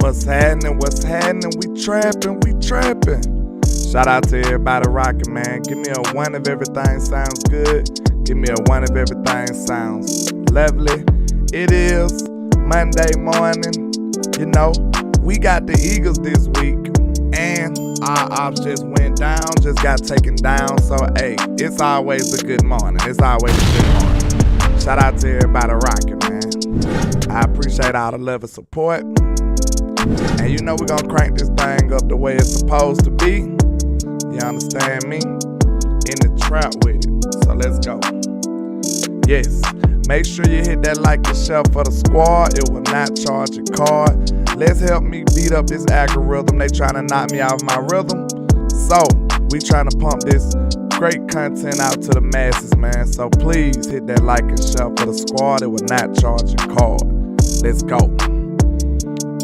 What's happening? What's happening? We trapping, we trapping. Shout out to everybody rocking, man. Give me a one if everything sounds good. Give me a one if everything sounds lovely. It is Monday morning. You know, we got the Eagles this week. And our ops just went down, just got taken down. So, hey, it's always a good morning. It's always a good morning. Shout out to everybody rocking, man. I appreciate all the love and support. And you know we're going to crank this thing up the way it's supposed to be. You understand me? In the trap with it. So let's go. Yes. Make sure you hit that like and share for the squad. It will not charge a card. Let's help me beat up this algorithm. They trying to knock me out of my rhythm. So we trying to pump this great content out to the masses, man. So please hit that like and share for the squad. It will not charge a card. Let's go.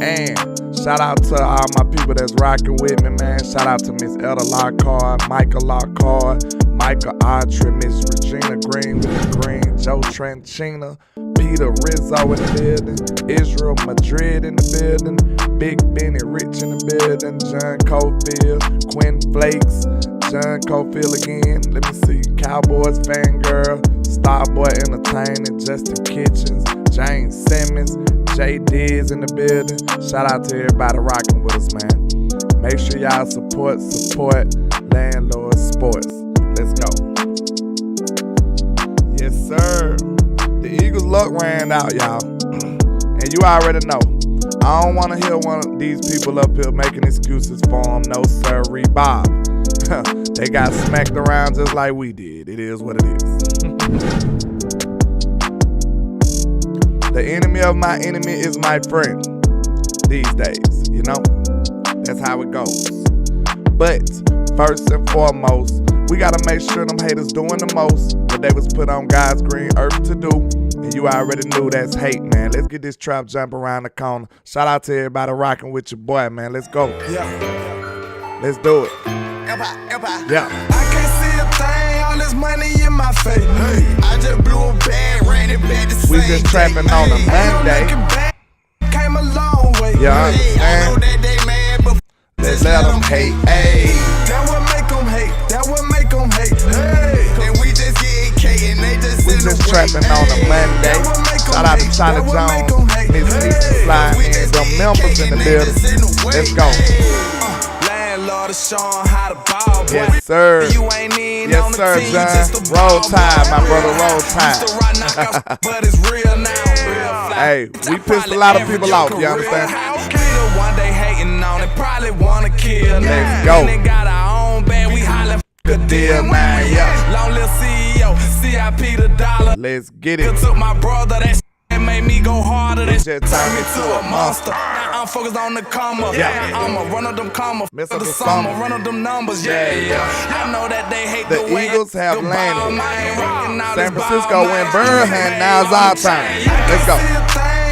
And shout out to all my people that's rocking with me, man. Shout out to Miss Elda Lockhart, Michael Lockhart, Michael Autry, Miss Regina Green with the green, Joe Tranchina, Peter Rizzo in the building, Israel Madrid in the building, Big Benny Rich in the building, John Cofield, Quinn Flakes, John Cofield again. Let me see, Cowboys Fangirl, Starboy Entertainment, Justin Kitchens, James Simmons, Jay Diz in the building. Shout out to everybody rocking with us, man. Make sure y'all support Landlord Sports. Let's go. Yes, sir. The Eagles' luck ran out, y'all. And you already know. I don't want to hear one of these people up here making excuses for them. No, sir, Bob. They got smacked around just like we did. It is what it is. The enemy of my enemy is my friend these days, you know? That's how it goes. But first and foremost, we gotta make sure them haters doing the most what they was put on God's green earth to do. And you already knew that's hate, man. Let's get this trap jump around the corner. Shout out to everybody rocking with your boy, man. Let's go. Yeah. Let's do it. Yeah. I can't see a thing, all this money in my face. Hey. I just blew a bag, ran it back the We same just trapping on a Monday. Came a long way. You understand? I know that they mad, but let's let them hate. Hey. That what make them hate. That what make them hate. Hey. And we just get K and they just we just trapping on a Monday. Shout out to Charlie Jones, Miss Lisa sliding in, the members in the building. Let's go. Landlord is showing how to ball, boy. Yes, sir. You ain't in Yes, on the sir, team, John. just a Roll ball Tide, boy. my brother, roll Tide. Used to rock knockouts, but it's real now. Real fly. Hey, we pissed a lot of people off, you understand? Okay, one day hating on it, probably wanna kill. Let's go. They got our own band, we hollin' Good deal, man, yeah. Long little CEO, CIP the dollar. Let's get it. Took my brother, that made me go harder. That Just turned turned me to a monster. Now I'm focused on the comma. Yeah. I'ma run up them comma. Miss For up the the summer, summer. run up them numbers. Yeah, I know that they hate The the way Eagles have the landed. ball, man. San Francisco went Birmingham, now it's our time. Let's go.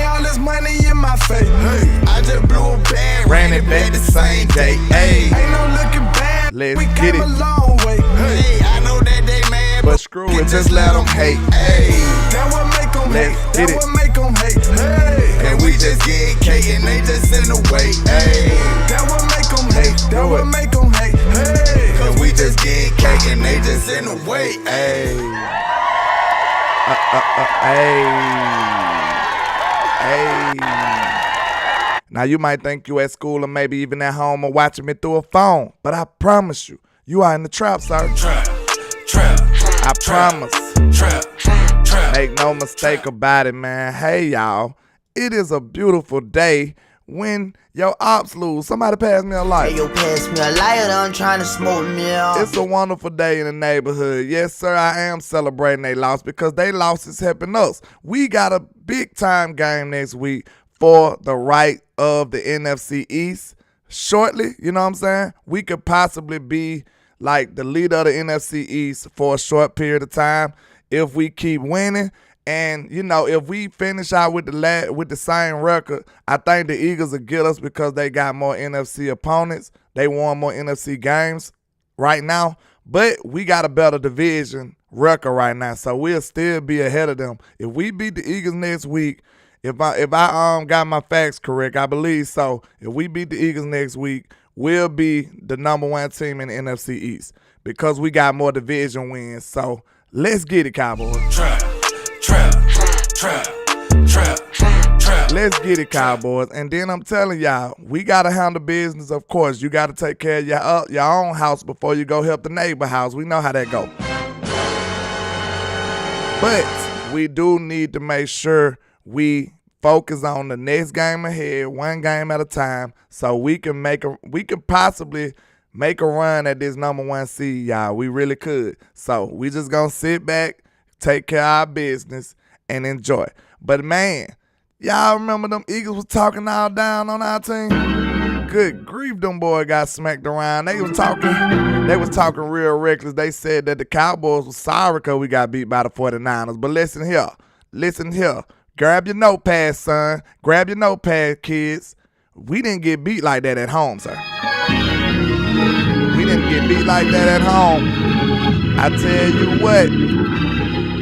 All this money in my face. I just blew a bag, Ran it back the same day. Hey, Ain't no looking back. Let's we get came it. a long way. Hey, I know that they mad, but screw it, just let them hate. Hey, that what make them Let's hate. get That it. what make them hate. Hey, and we just get K and they just in the way. Hey, that what make them hate. Let's That do what it. make them hate. Hey, and we just get K and they just in the way. Hey, hey. Now you might think you at school or maybe even at home or watching me through a phone, but I promise you, you are in the trap, sir. trap. I promise. Trap. Make no mistake about it, man. Hey, y'all, it is a beautiful day when your ops lose. Somebody pass me a light. Hey, yo, pass me a lighter, I'm trying to smoke me out. It's a wonderful day in the neighborhood. Yes, sir, I am celebrating they loss because they loss is helping us. We got a big time game next week for the right of the NFC East. Shortly, you know what I'm saying? We could possibly be like the leader of the NFC East for a short period of time if we keep winning. And, you know, if we finish out with the same record, I think the Eagles will get us because they got more NFC opponents. They won more NFC games right now. But we got a better division record right now, so we'll still be ahead of them. If we beat the Eagles next week If I got my facts correct, I believe so. If we beat the Eagles next week, we'll be the #1 team in the NFC East because we got more division wins. So let's get it, Cowboys. Trap. Let's get it, Cowboys. And then I'm telling y'all, we got to handle business, of course. You got to take care of your own house before you go help the neighbor house. We know how that go. But we do need to make sure we focus on the next game ahead, one game at a time, so we can possibly make a run at this #1 seed, y'all. We really could. So we just gonna sit back, take care of our business, and enjoy. But man, y'all remember them Eagles was talking all down on our team? Good grief, them boys got smacked around. They was talking real reckless. They said that the Cowboys was sorry because we got beat by the 49ers. But listen here. Grab your notepad, son. Grab your notepad, kids. We didn't get beat like that at home, sir. We didn't get beat like that at home. I tell you what,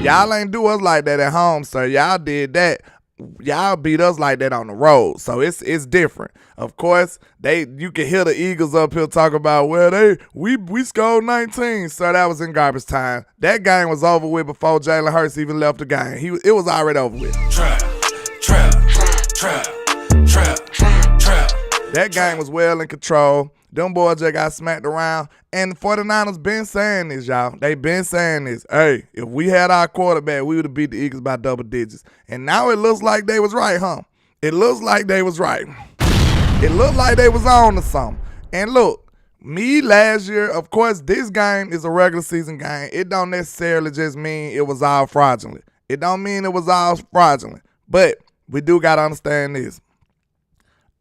y'all ain't do us like that at home, sir. Y'all did that. Y'all beat us like that on the road, so it's different. Of course, you can hear the Eagles up here talk about, well, we scored 19, so that was in garbage time. That game was over with before Jalen Hurts even left the game. It was already over with. Trap. That game was well in control. Them boys just got smacked around. And the 49ers been saying this, y'all. They been saying this. Hey, if we had our quarterback, we would have beat the Eagles by double digits. And now it looks like they was right, huh? It looks like they was right. It looked like they was on to something. And look, me last year, of course, this game is a regular season game. It don't necessarily just mean it was all fraudulent. It don't mean it was all fraudulent. But we do got to understand this.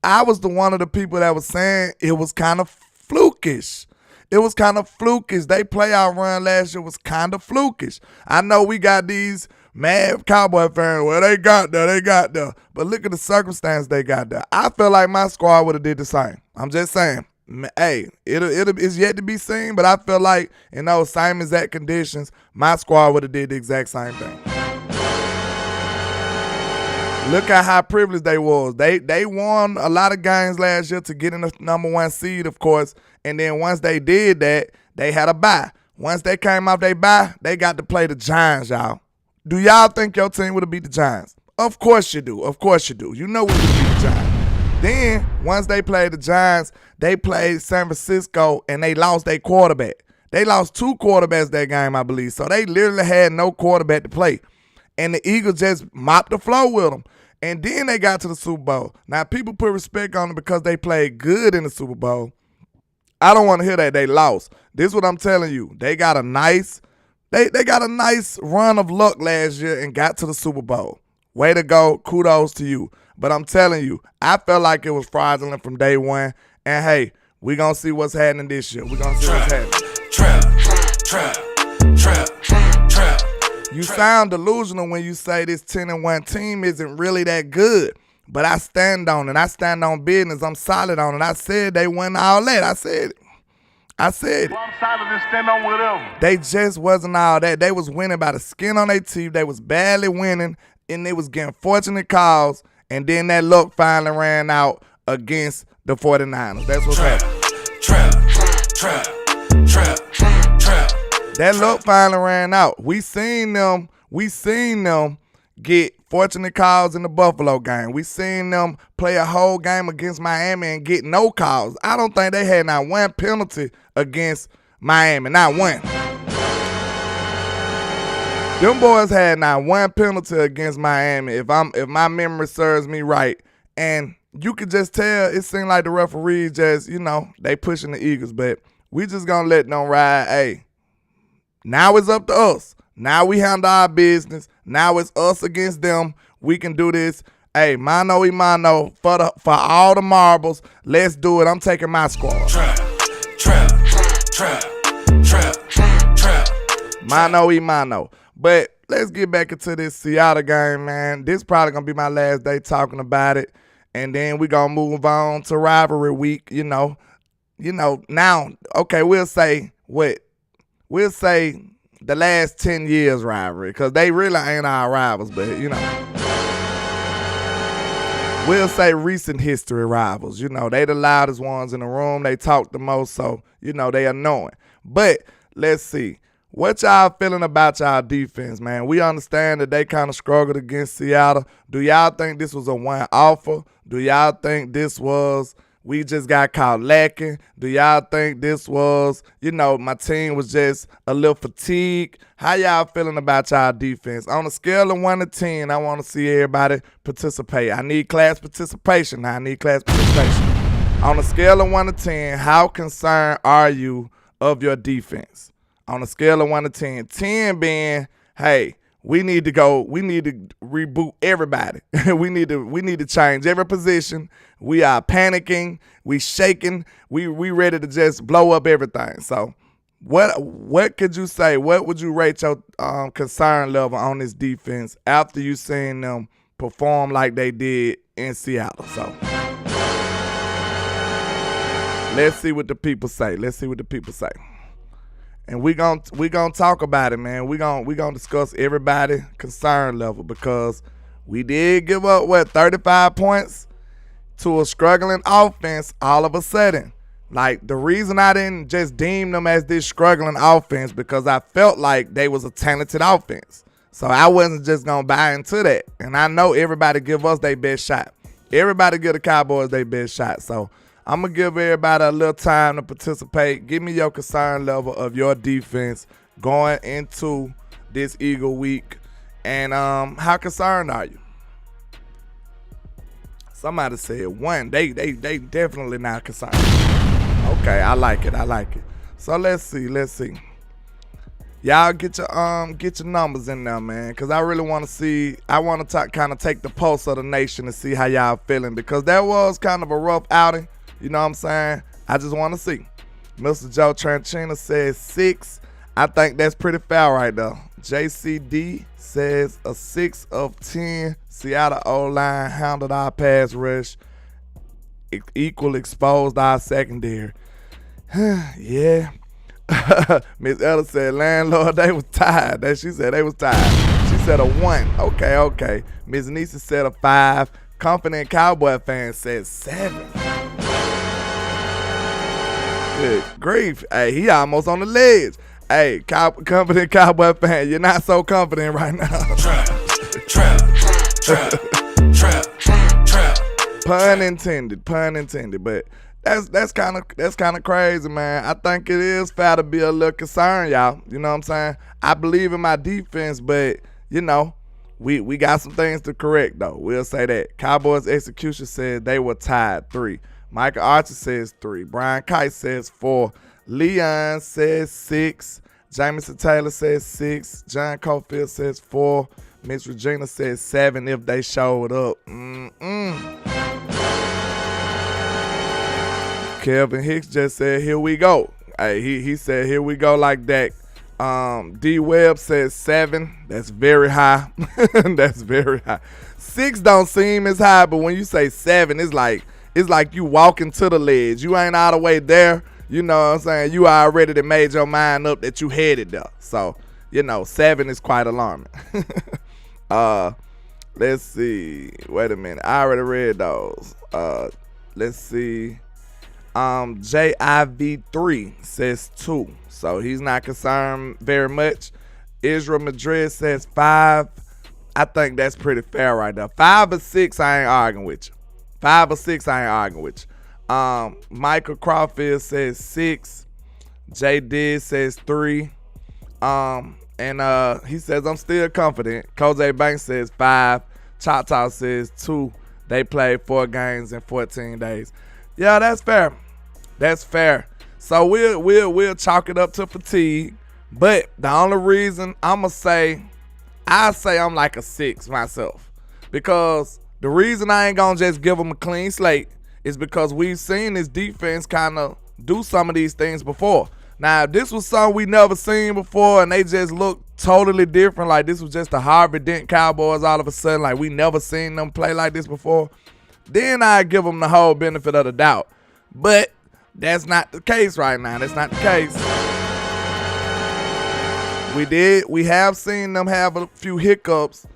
I was one of the people that was saying it was kind of flukish. It was kind of flukish. They playoff run last year was kind of flukish. I know we got these mad Cowboy fans. Well, they got there. But look at the circumstance they got there. I feel like my squad would have did the same. I'm just saying. Hey, it's yet to be seen, but I feel like in those same exact conditions, my squad would have did the exact same thing. Look at how privileged they was. They won a lot of games last year to get in the #1 seed, of course. And then once they did that, they had a bye. Once they came off their bye, they got to play the Giants, y'all. Do y'all think your team would have beat the Giants? Of course you do. Of course you do. You know we would beat the Giants. Then, once they played the Giants, they played San Francisco, and they lost their quarterback. They lost 2 quarterbacks that game, I believe. So they literally had no quarterback to play. And the Eagles just mopped the floor with them. And then they got to the Super Bowl. Now, people put respect on them because they played good in the Super Bowl. I don't want to hear that they lost. This is what I'm telling you. They got a nice run of luck last year and got to the Super Bowl. Way to go. Kudos to you. But I'm telling you, I felt like it was fraudulent from day one. And, hey, we're going to see what's happening this year. We're going to see what's happening. Trap. You sound delusional when you say this 10-1 team isn't really that good. But I stand on it. I stand on business. I'm solid on it. I said they won all that. I said it. Well, I'm solid and stand on whatever. They just wasn't all that. They was winning by the skin on their teeth. They was badly winning, and they was getting fortunate calls. And then that luck finally ran out against the 49ers. That's what's happening. Trap. That luck finally ran out. We seen them get fortunate calls in the Buffalo game. We seen them play a whole game against Miami and get no calls. I don't think they had not one penalty against Miami. Not one. Them boys had not one penalty against Miami, if my memory serves me right. And you could just tell it seemed like the referees just, they pushing the Eagles. But we just going to let them ride. Hey, now it's up to us. Now we handle our business. Now it's us against them. We can do this. Hey, mano y mano for all the marbles. Let's do it. I'm taking my squad. Trap. Mano y mano. But let's get back into this Seattle game, man. This probably going to be my last day talking about it. And then we're going to move on to rivalry week, now, okay, we'll say the last 10 years rivalry, because they really ain't our rivals, but, we'll say recent history rivals. You know, they the loudest ones in the room. They talk the most, so, you know, they annoying. But let's see. What y'all feeling about y'all defense, man? We understand that they kind of struggled against Seattle. Do y'all think this was a one-offer? Do y'all think this was we just got caught lacking? Do y'all think this was, you know, my team was just a little fatigued? How y'all feeling about y'all defense? On a scale of 1 to 10, I want to see everybody participate. I need class participation. On a scale of 1 to 10, how concerned are you of your defense? On a scale of 1 to 10, 10 being, hey, we need to reboot everybody. we need to change every position. We are panicking, we shaking, we ready to just blow up everything. So what could you say? What would you rate your concern level on this defense after you seen them perform like they did in Seattle? So let's see what the people say. And we gonna talk about it, man. We gonna discuss everybody concern level because we did give up 35 points to a struggling offense all of a sudden. Like, the reason I didn't just deem them as this struggling offense because I felt like they was a talented offense. So I wasn't just gonna buy into that. And I know everybody give us their best shot. Everybody give the Cowboys their best shot. So I'm going to give everybody a little time to participate. Give me your concern level of your defense going into this Eagle week. And how concerned are you? Somebody said 1. They definitely not concerned. Okay, I like it. So let's see. Y'all get your numbers in there, man, because I really want to see. I want to kind of take the pulse of the nation and see how y'all feeling, because that was kind of a rough outing. You know what I'm saying? I just want to see. Mr. Joe Tranchina says 6. I think that's pretty fair right there. JCD says a 6 of 10. Seattle O-line handled our pass rush. Equal exposed our secondary. Yeah. Miss Ella said, landlord, they was tired. She said they was tired. She said a 1. Okay. Miss Nisa said a 5. Confident Cowboy fan said 7. Good grief. Hey, he almost on the ledge. Hey, confident Cowboy fan, you're not so confident right now. Trap. Pun intended. But that's kind of crazy, man. I think it is fair to be a little concerned, y'all. You know what I'm saying? I believe in my defense, but you know, we got some things to correct though. We'll say that. Cowboys execution said they were tied 3. Michael Archer says 3. Brian Kite says 4. Leon says 6. Jamison Taylor says 6. John Cofield says 4. Miss Regina says 7 if they showed up. Kelvin Hicks just said, here we go. Hey, he said, here we go like that. D Webb says 7. That's very high. That's very high. 6 don't seem as high, but when you say 7, it's like you walking to the ledge. You ain't all the way there. You know what I'm saying? You already done made your mind up that you headed there. So, you know, 7 is quite alarming. Let's see. Wait a minute. I already read those. Let's see. JIV3 says 2. So he's not concerned very much. Israel Madrid says 5. I think that's pretty fair right there. 5 or 6, I ain't arguing with you. 5 or 6, I ain't arguing with you. Michael Crawford says 6. J Diz says 3. And he says, I'm still confident. Jose Banks says 5. Choctaw says 2. They played 4 games in 14 days. Yeah, that's fair. That's fair. So we'll chalk it up to fatigue. But the only reason I say I'm like a 6 myself. Because the reason I ain't gonna just give them a clean slate is because we've seen this defense kind of do some of these things before. Now, if this was something we never seen before and they just look totally different, like this was just the Harvey Dent Cowboys all of a sudden, like we never seen them play like this before, then I'd give them the whole benefit of the doubt. But that's not the case right now. That's not the case. We have seen them have a few hiccups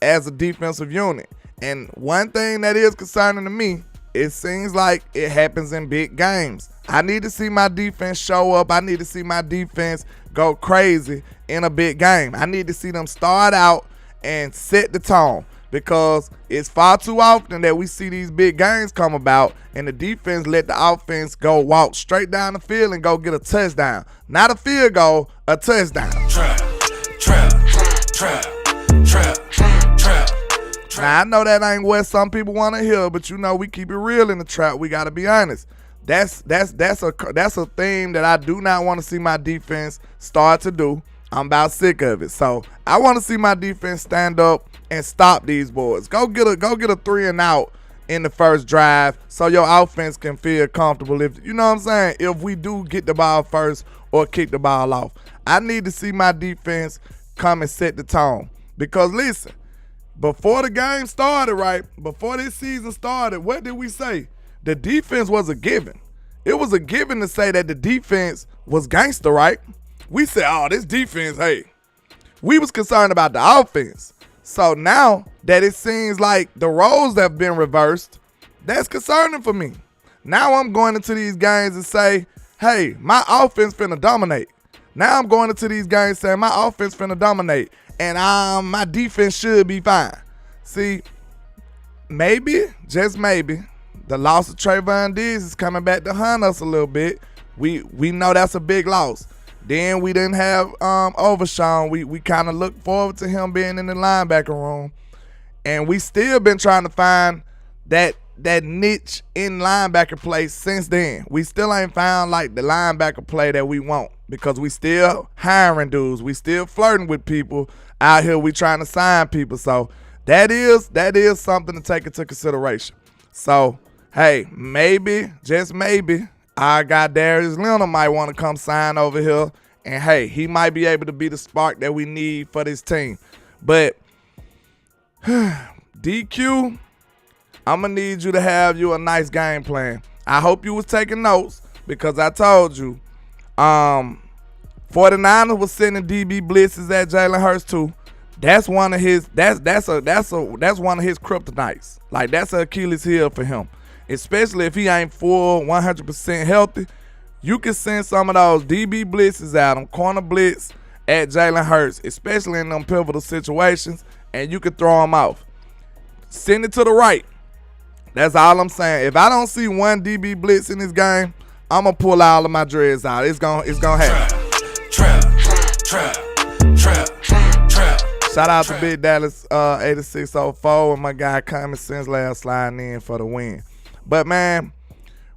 as a defensive unit. And one thing that is concerning to me, it seems like it happens in big games. I need to see my defense show up. I need to see my defense go crazy in a big game. I need to see them start out and set the tone, because it's far too often that we see these big games come about and the defense let the offense go walk straight down the field and go get a touchdown. Not a field goal, a touchdown. Trap. Now, I know that ain't what some people want to hear, but you know we keep it real in the trap. We got to be honest. That's a theme that I do not want to see my defense start to do. I'm about sick of it. So I want to see my defense stand up and stop these boys. Go get a 3-and-out in the first drive so your offense can feel comfortable. If you know what I'm saying, if we do get the ball first or kick the ball off, I need to see my defense come and set the tone. Because listen, before the game started, right? Before this season started, what did we say? The defense was a given. It was a given to say that the defense was gangster, right? We said, oh, this defense, hey. We was concerned about the offense. So now that it seems like the roles have been reversed, that's concerning for me. Now I'm going into these games and say, hey, my offense finna dominate. Now I'm going into these games saying my offense finna dominate. And my defense should be fine. See, maybe, just maybe, the loss of Trayvon Diggs is coming back to hunt us a little bit. We know that's a big loss. Then we didn't have Overshawn. We kind of look forward to him being in the linebacker room. And we still been trying to find that niche in linebacker play since then. We still ain't found like the linebacker play that we want, because we still hiring dudes. We still flirting with people out here. We trying to sign people. So that is something to take into consideration. So, hey, maybe, just maybe, our guy Darius Leonard might want to come sign over here. And, hey, he might be able to be the spark that we need for this team. But, DQ, I'm going to need you to have you a nice game plan. I hope you was taking notes, because I told you, 49ers was sending DB blitzes at Jalen Hurts too. That's one of his one of his kryptonites. Like, that's an Achilles heel for him. Especially if he ain't full 100% healthy. You can send some of those DB blitzes out, them corner blitz at Jalen Hurts, especially in them pivotal situations, and you can throw him off. Send it to the right. That's all I'm saying. If I don't see one DB blitz in this game, I'm going to pull all of my dreads out. It's gonna happen. Trap. Shout out to Big Dallas 8604 and my guy Common Sense Lab sliding in for the win. But, man,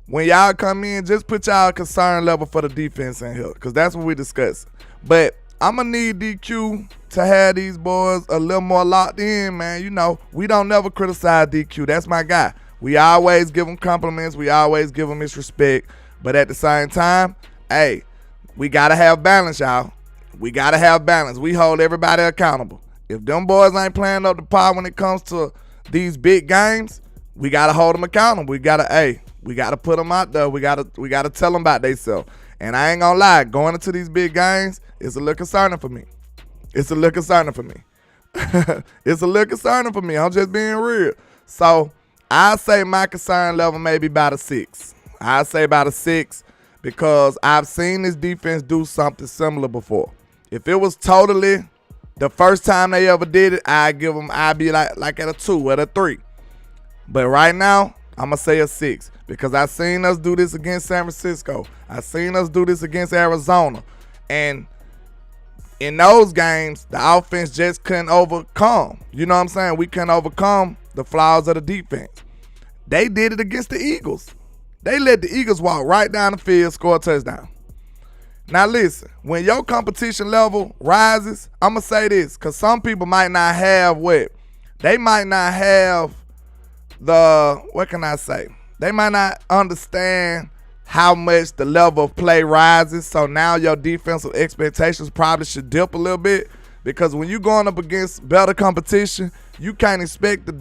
when y'all come in, just put y'all concern level for the defense in here, because that's what we discussed. But I'm going to need DQ to have these boys a little more locked in, man. You know, we don't never criticize DQ. That's my guy. We always give him compliments. We always give him his respect. But at the same time, hey, we got to have balance, y'all. We got to have balance. We hold everybody accountable. If them boys ain't playing up the par when it comes to these big games, we got to hold them accountable. We got to put them out there. We got to tell them about themselves. And I ain't going to lie, going into these big games, it's a little concerning for me. It's a little concerning for me. It's a little concerning for me. I'm just being real. So I say my concern level maybe about a 6. I say about a 6 because I've seen this defense do something similar before. If it was totally the first time they ever did it, I'd be like at a 2, at a 3. But right now, I'm going to say a 6 because I've seen us do this against San Francisco. I've seen us do this against Arizona. And in those games, the offense just couldn't overcome. You know what I'm saying? We couldn't overcome the flaws of the defense. They did it against the Eagles. They let the Eagles walk right down the field, score a touchdown. Now listen, when your competition level rises, I'm going to say this, because some people might not have they might not have what can I say? They might not understand how much the level of play rises, so now your defensive expectations probably should dip a little bit, because when you're going up against better competition, you can't expect the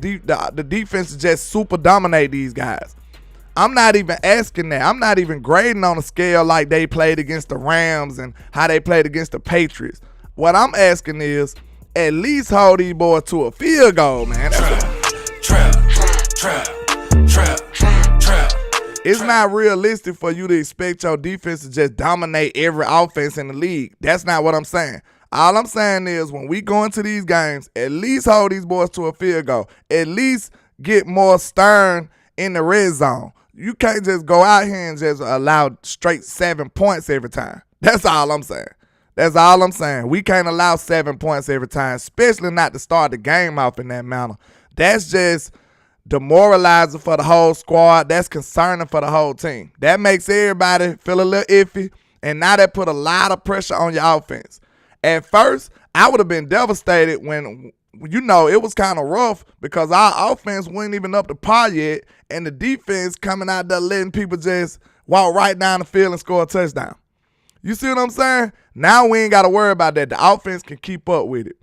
defense to just super dominate these guys. I'm not even asking that. I'm not even grading on a scale like they played against the Rams and how they played against the Patriots. What I'm asking is at least hold these boys to a field goal, man. Trap. It's not realistic for you to expect your defense to just dominate every offense in the league. That's not what I'm saying. All I'm saying is when we go into these games, at least hold these boys to a field goal. At least get more stern in the red zone. You can't just go out here and just allow straight 7 points every time. That's all I'm saying. That's all I'm saying. We can't allow 7 points every time, especially not to start the game off in that manner. That's just demoralizing for the whole squad. That's concerning for the whole team. That makes everybody feel a little iffy, and now that put a lot of pressure on your offense. At first, I would have been devastated when, it was kind of rough because our offense wasn't even up to par yet, and the defense coming out there letting people just walk right down the field and score a touchdown. You see what I'm saying? Now we ain't got to worry about that. The offense can keep up with it.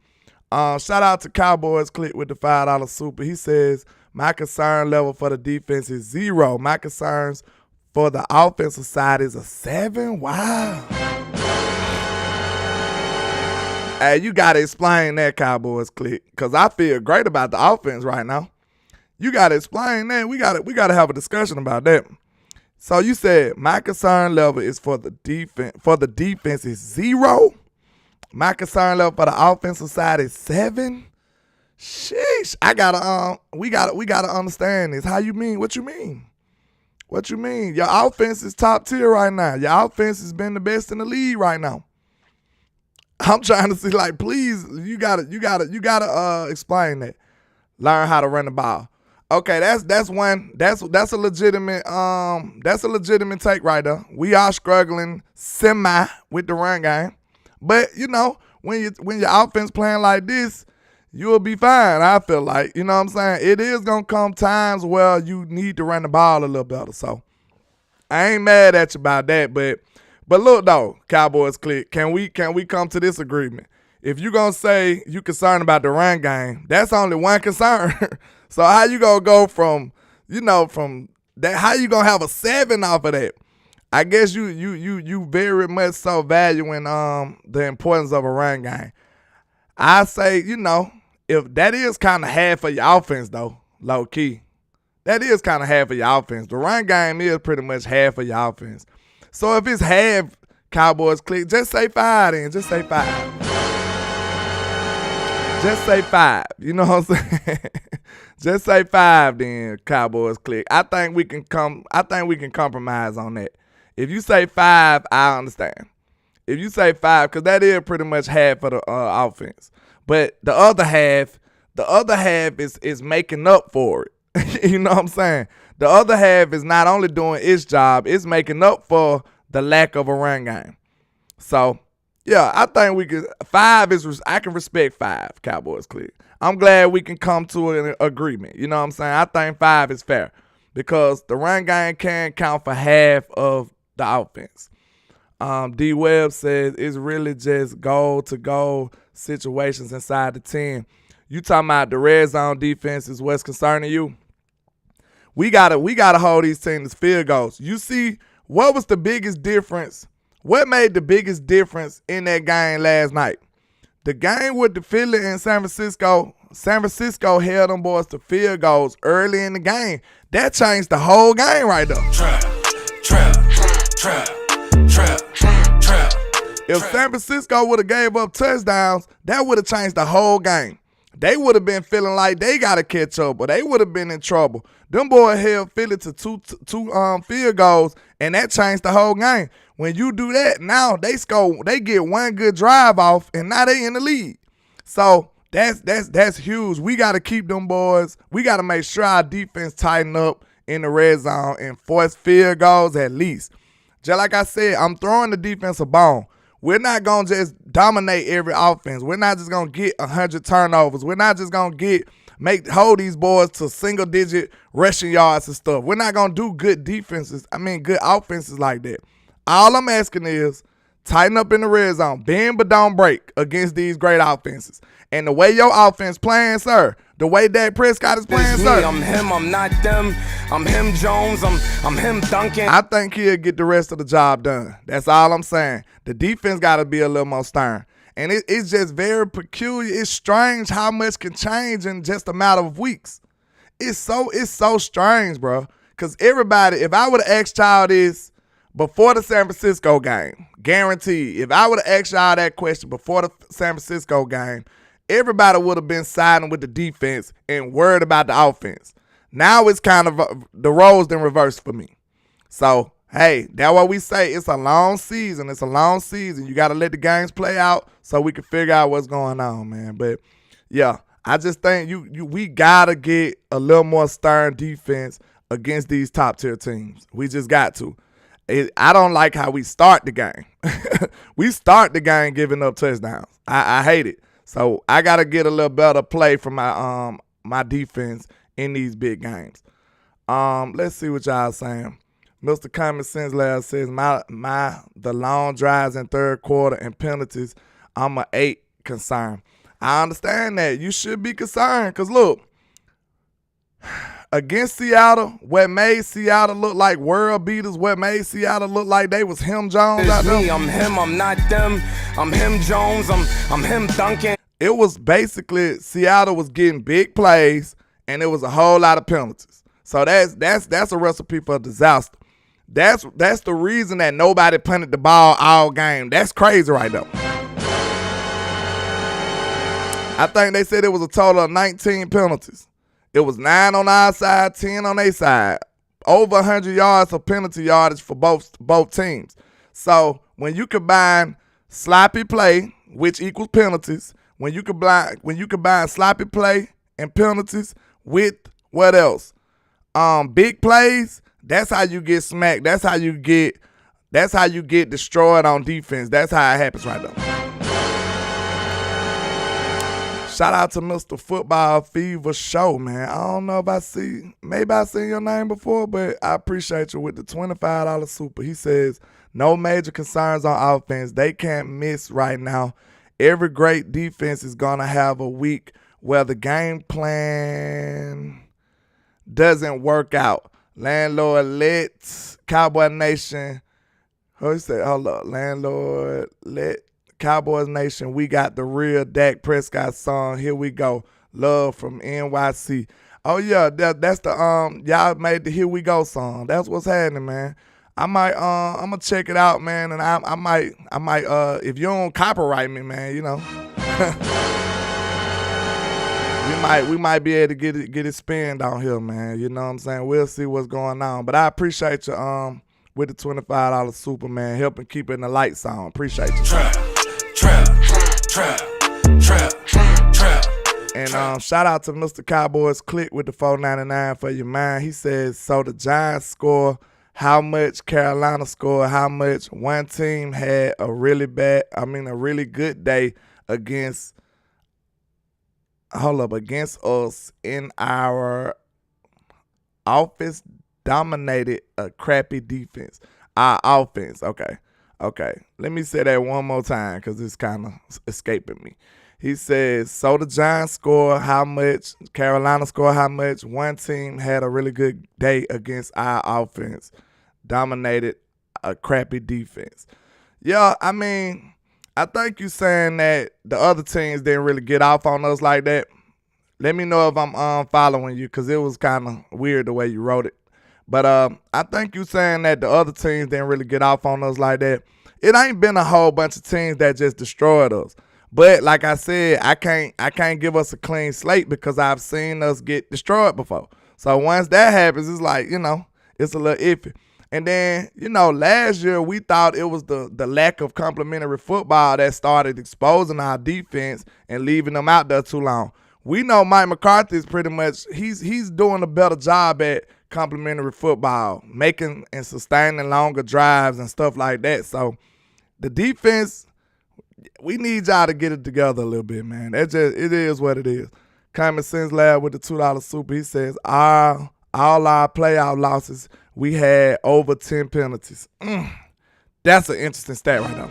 Shout out to Cowboys Click with the $5 super. He says, my concern level for the defense is 0. My concerns for the offensive side is a 7. Wow. Hey, you got to explain that, Cowboys Click, because I feel great about the offense right now. You got to explain that. We got to have a discussion about that. So you said my concern level is for the defense. For the defense is 0. My concern level for the offensive side is 7. Sheesh. We gotta understand this. How you mean? What you mean? What you mean? Your offense is top tier right now. Your offense has been the best in the league right now. I'm trying to see, like, please, you gotta explain that. Learn how to run the ball. Okay, that's a legitimate take right there. We are struggling semi with the run game, but when your offense playing like this, you'll be fine. I feel like, you know what I'm saying? It is gonna come times where you need to run the ball a little better. So I ain't mad at you about that, but look though, Cowboys Click, can we come to this agreement? If you gonna say you concerned about the run game, that's only one concern. So how you gonna go from that? How you gonna have a 7 off of that? I guess you very much so valuing the importance of a run game. I say, if that is kind of half of your offense though, low key, that is kind of half of your offense. The run game is pretty much half of your offense. So if it's half, Cowboys Click, just say 5 then. Just say 5. Just say 5. You know what I'm saying? Just say 5 then, Cowboys Click. I think we can compromise on that. If you say 5, I understand. If you say 5, because that is pretty much half of the offense. But the other half is making up for it. You know what I'm saying? The other half is not only doing its job, it's making up for the lack of a run game. So, yeah, I think we could. 5 is, I can respect 5, Cowboys Click. I'm glad we can come to an agreement. You know what I'm saying? I think 5 is fair because the run game can count for half of the offense. D Webb says it's really just goal-to-goal situations inside the 10. You talking about the red zone defense is what's concerning you? We gotta hold these teams to field goals. You see, what was the biggest difference? What made the biggest difference in that game last night? The game with the Philly and San Francisco held them boys to field goals early in the game. That changed the whole game right there. Trap. If San Francisco would have gave up touchdowns, that would have changed the whole game. They would have been feeling like they got to catch up, or they would have been in trouble. Them boys held Philly to two field goals, and that changed the whole game. When you do that, now they get one good drive off, and now they in the lead. So that's huge. We got to keep them boys. We got to make sure our defense tighten up in the red zone and force field goals at least. Just like I said, I'm throwing the defense a bone. We're not going to just dominate every offense. We're not just going to get 100 turnovers. We're not just going to hold these boys to single-digit rushing yards and stuff. We're not going to do good offenses like that. All I'm asking is tighten up in the red zone. Bend but don't break against these great offenses. And the way your offense playing, sir, the way Dak Prescott is playing, sir. I'm him, I'm not them. I'm him, Jones. I'm him, Duncan. I think he'll get the rest of the job done. That's all I'm saying. The defense got to be a little more stern. And it's just very peculiar. It's strange how much can change in just a matter of weeks. it's so strange, bro. Because everybody, if I would have asked y'all this before the San Francisco game, guaranteed, if I would have asked y'all that question before the San Francisco game, everybody would have been siding with the defense and worried about the offense. Now it's kind of the roles in reverse for me. So, hey, that's what we say. It's a long season. It's a long season. You got to let the games play out so we can figure out what's going on, man. But, yeah, I just think we got to get a little more stern defense against these top-tier teams. We just got to. I don't like how we start the game. We start the game giving up touchdowns. I hate it. So I got to get a little better play from my my defense in these big games. Let's see what y'all saying. Mr. Common Sense Lab says, the long drives in third quarter and penalties, I'm an 8 concern. I understand that. You should be concerned because, look, against Seattle, what made Seattle look like world beaters, what made Seattle look like they was him Jones out there. I'm him, I'm not them. I'm him Jones, I'm him Duncan. It was basically Seattle was getting big plays and it was a whole lot of penalties. So that's a recipe for disaster. That's the reason that nobody punted the ball all game. That's crazy right there. I think they said it was a total of 19 penalties. It was 9 on our side, 10 on their side. Over 100 yards of penalty yardage for both teams. So when you combine sloppy play, which equals penalties, when you combine sloppy play and penalties with what else? Big plays, that's how you get smacked. That's how you get destroyed on defense. That's how it happens right now. Shout out to Mr. Football Fever Show, man. I don't know if maybe I seen your name before, but I appreciate you with the $25 super. He says, no major concerns on offense. They can't miss right now. Every great defense is going to have a week where the game plan doesn't work out. Landlord, let Cowboy Nation, Landlord, let Cowboys Nation, we got the real Dak Prescott song. Here we go. Love from NYC. Oh yeah, that's the y'all made the Here We Go song. That's what's happening, man. I'm gonna check it out, man, and I might if you don't copyright me, man, you know. we might be able to get it spin down here, man. You know what I'm saying? We'll see what's going on. But I appreciate you with the $25 super, man, helping keeping the lights on. Appreciate you. Trap. And shout out to Mr. Cowboys Click with the $4.99 for your mind. He says, so the Giants score how much, Carolina score how much. One team had a really good day against us in our offense dominated a crappy defense. Our offense, okay. Let me say that one more time because it's kind of escaping me. He says, so the Giants score how much, Carolina score how much. One team had a really good day against our offense, dominated a crappy defense. Yeah, I mean, I think you saying that the other teams didn't really get off on us like that. Let me know if I'm following you because it was kind of weird the way you wrote it. But I think you saying that the other teams didn't really get off on us like that. It ain't been a whole bunch of teams that just destroyed us. But like I said, I can't give us a clean slate because I've seen us get destroyed before. So once that happens, it's like, you know, it's a little iffy. And then, you know, last year we thought it was the lack of complementary football that started exposing our defense and leaving them out there too long. We know Mike McCarthy is pretty much, he's doing a better job at complementary football, making and sustaining longer drives and stuff like that. So the defense, we need y'all to get it together a little bit, man. It is what it is. Common Sense Lab with the $2 super. He says, all our playoff losses, we had over 10 penalties. That's an interesting stat right now.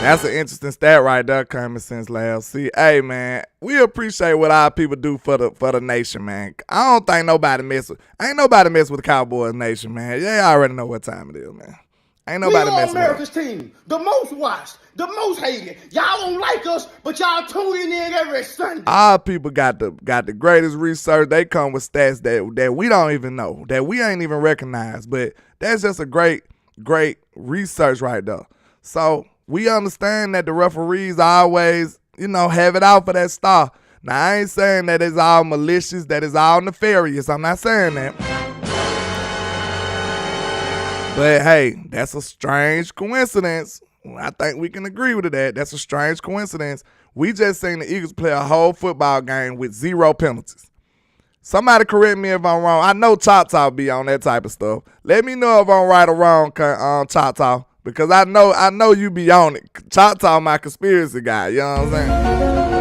That's an interesting stat right there, Common Sense Lab. See, hey, man, we appreciate what our people do for the nation, man. I don't think ain't nobody mess with the Cowboys nation, man. They already know what time it is, man. Ain't nobody messing with America's team, the most watched, the most hated. Y'all don't like us, but y'all tuning in every Sunday. Our people got the greatest research. They come with stats that we don't even know, that we ain't even recognize. But that's just a great research right there. So we understand that the referees always, have it out for that star. Now, I ain't saying that it's all malicious, that it's all nefarious. I'm not saying that. But, hey, that's a strange coincidence. I think we can agree with that. That's a strange coincidence. We just seen the Eagles play a whole football game with 0 penalties. Somebody correct me if I'm wrong. I know Choctaw be on that type of stuff. Let me know if I'm right or wrong, Choctaw, because I know you be on it. Choctaw my conspiracy guy, you know what I'm saying?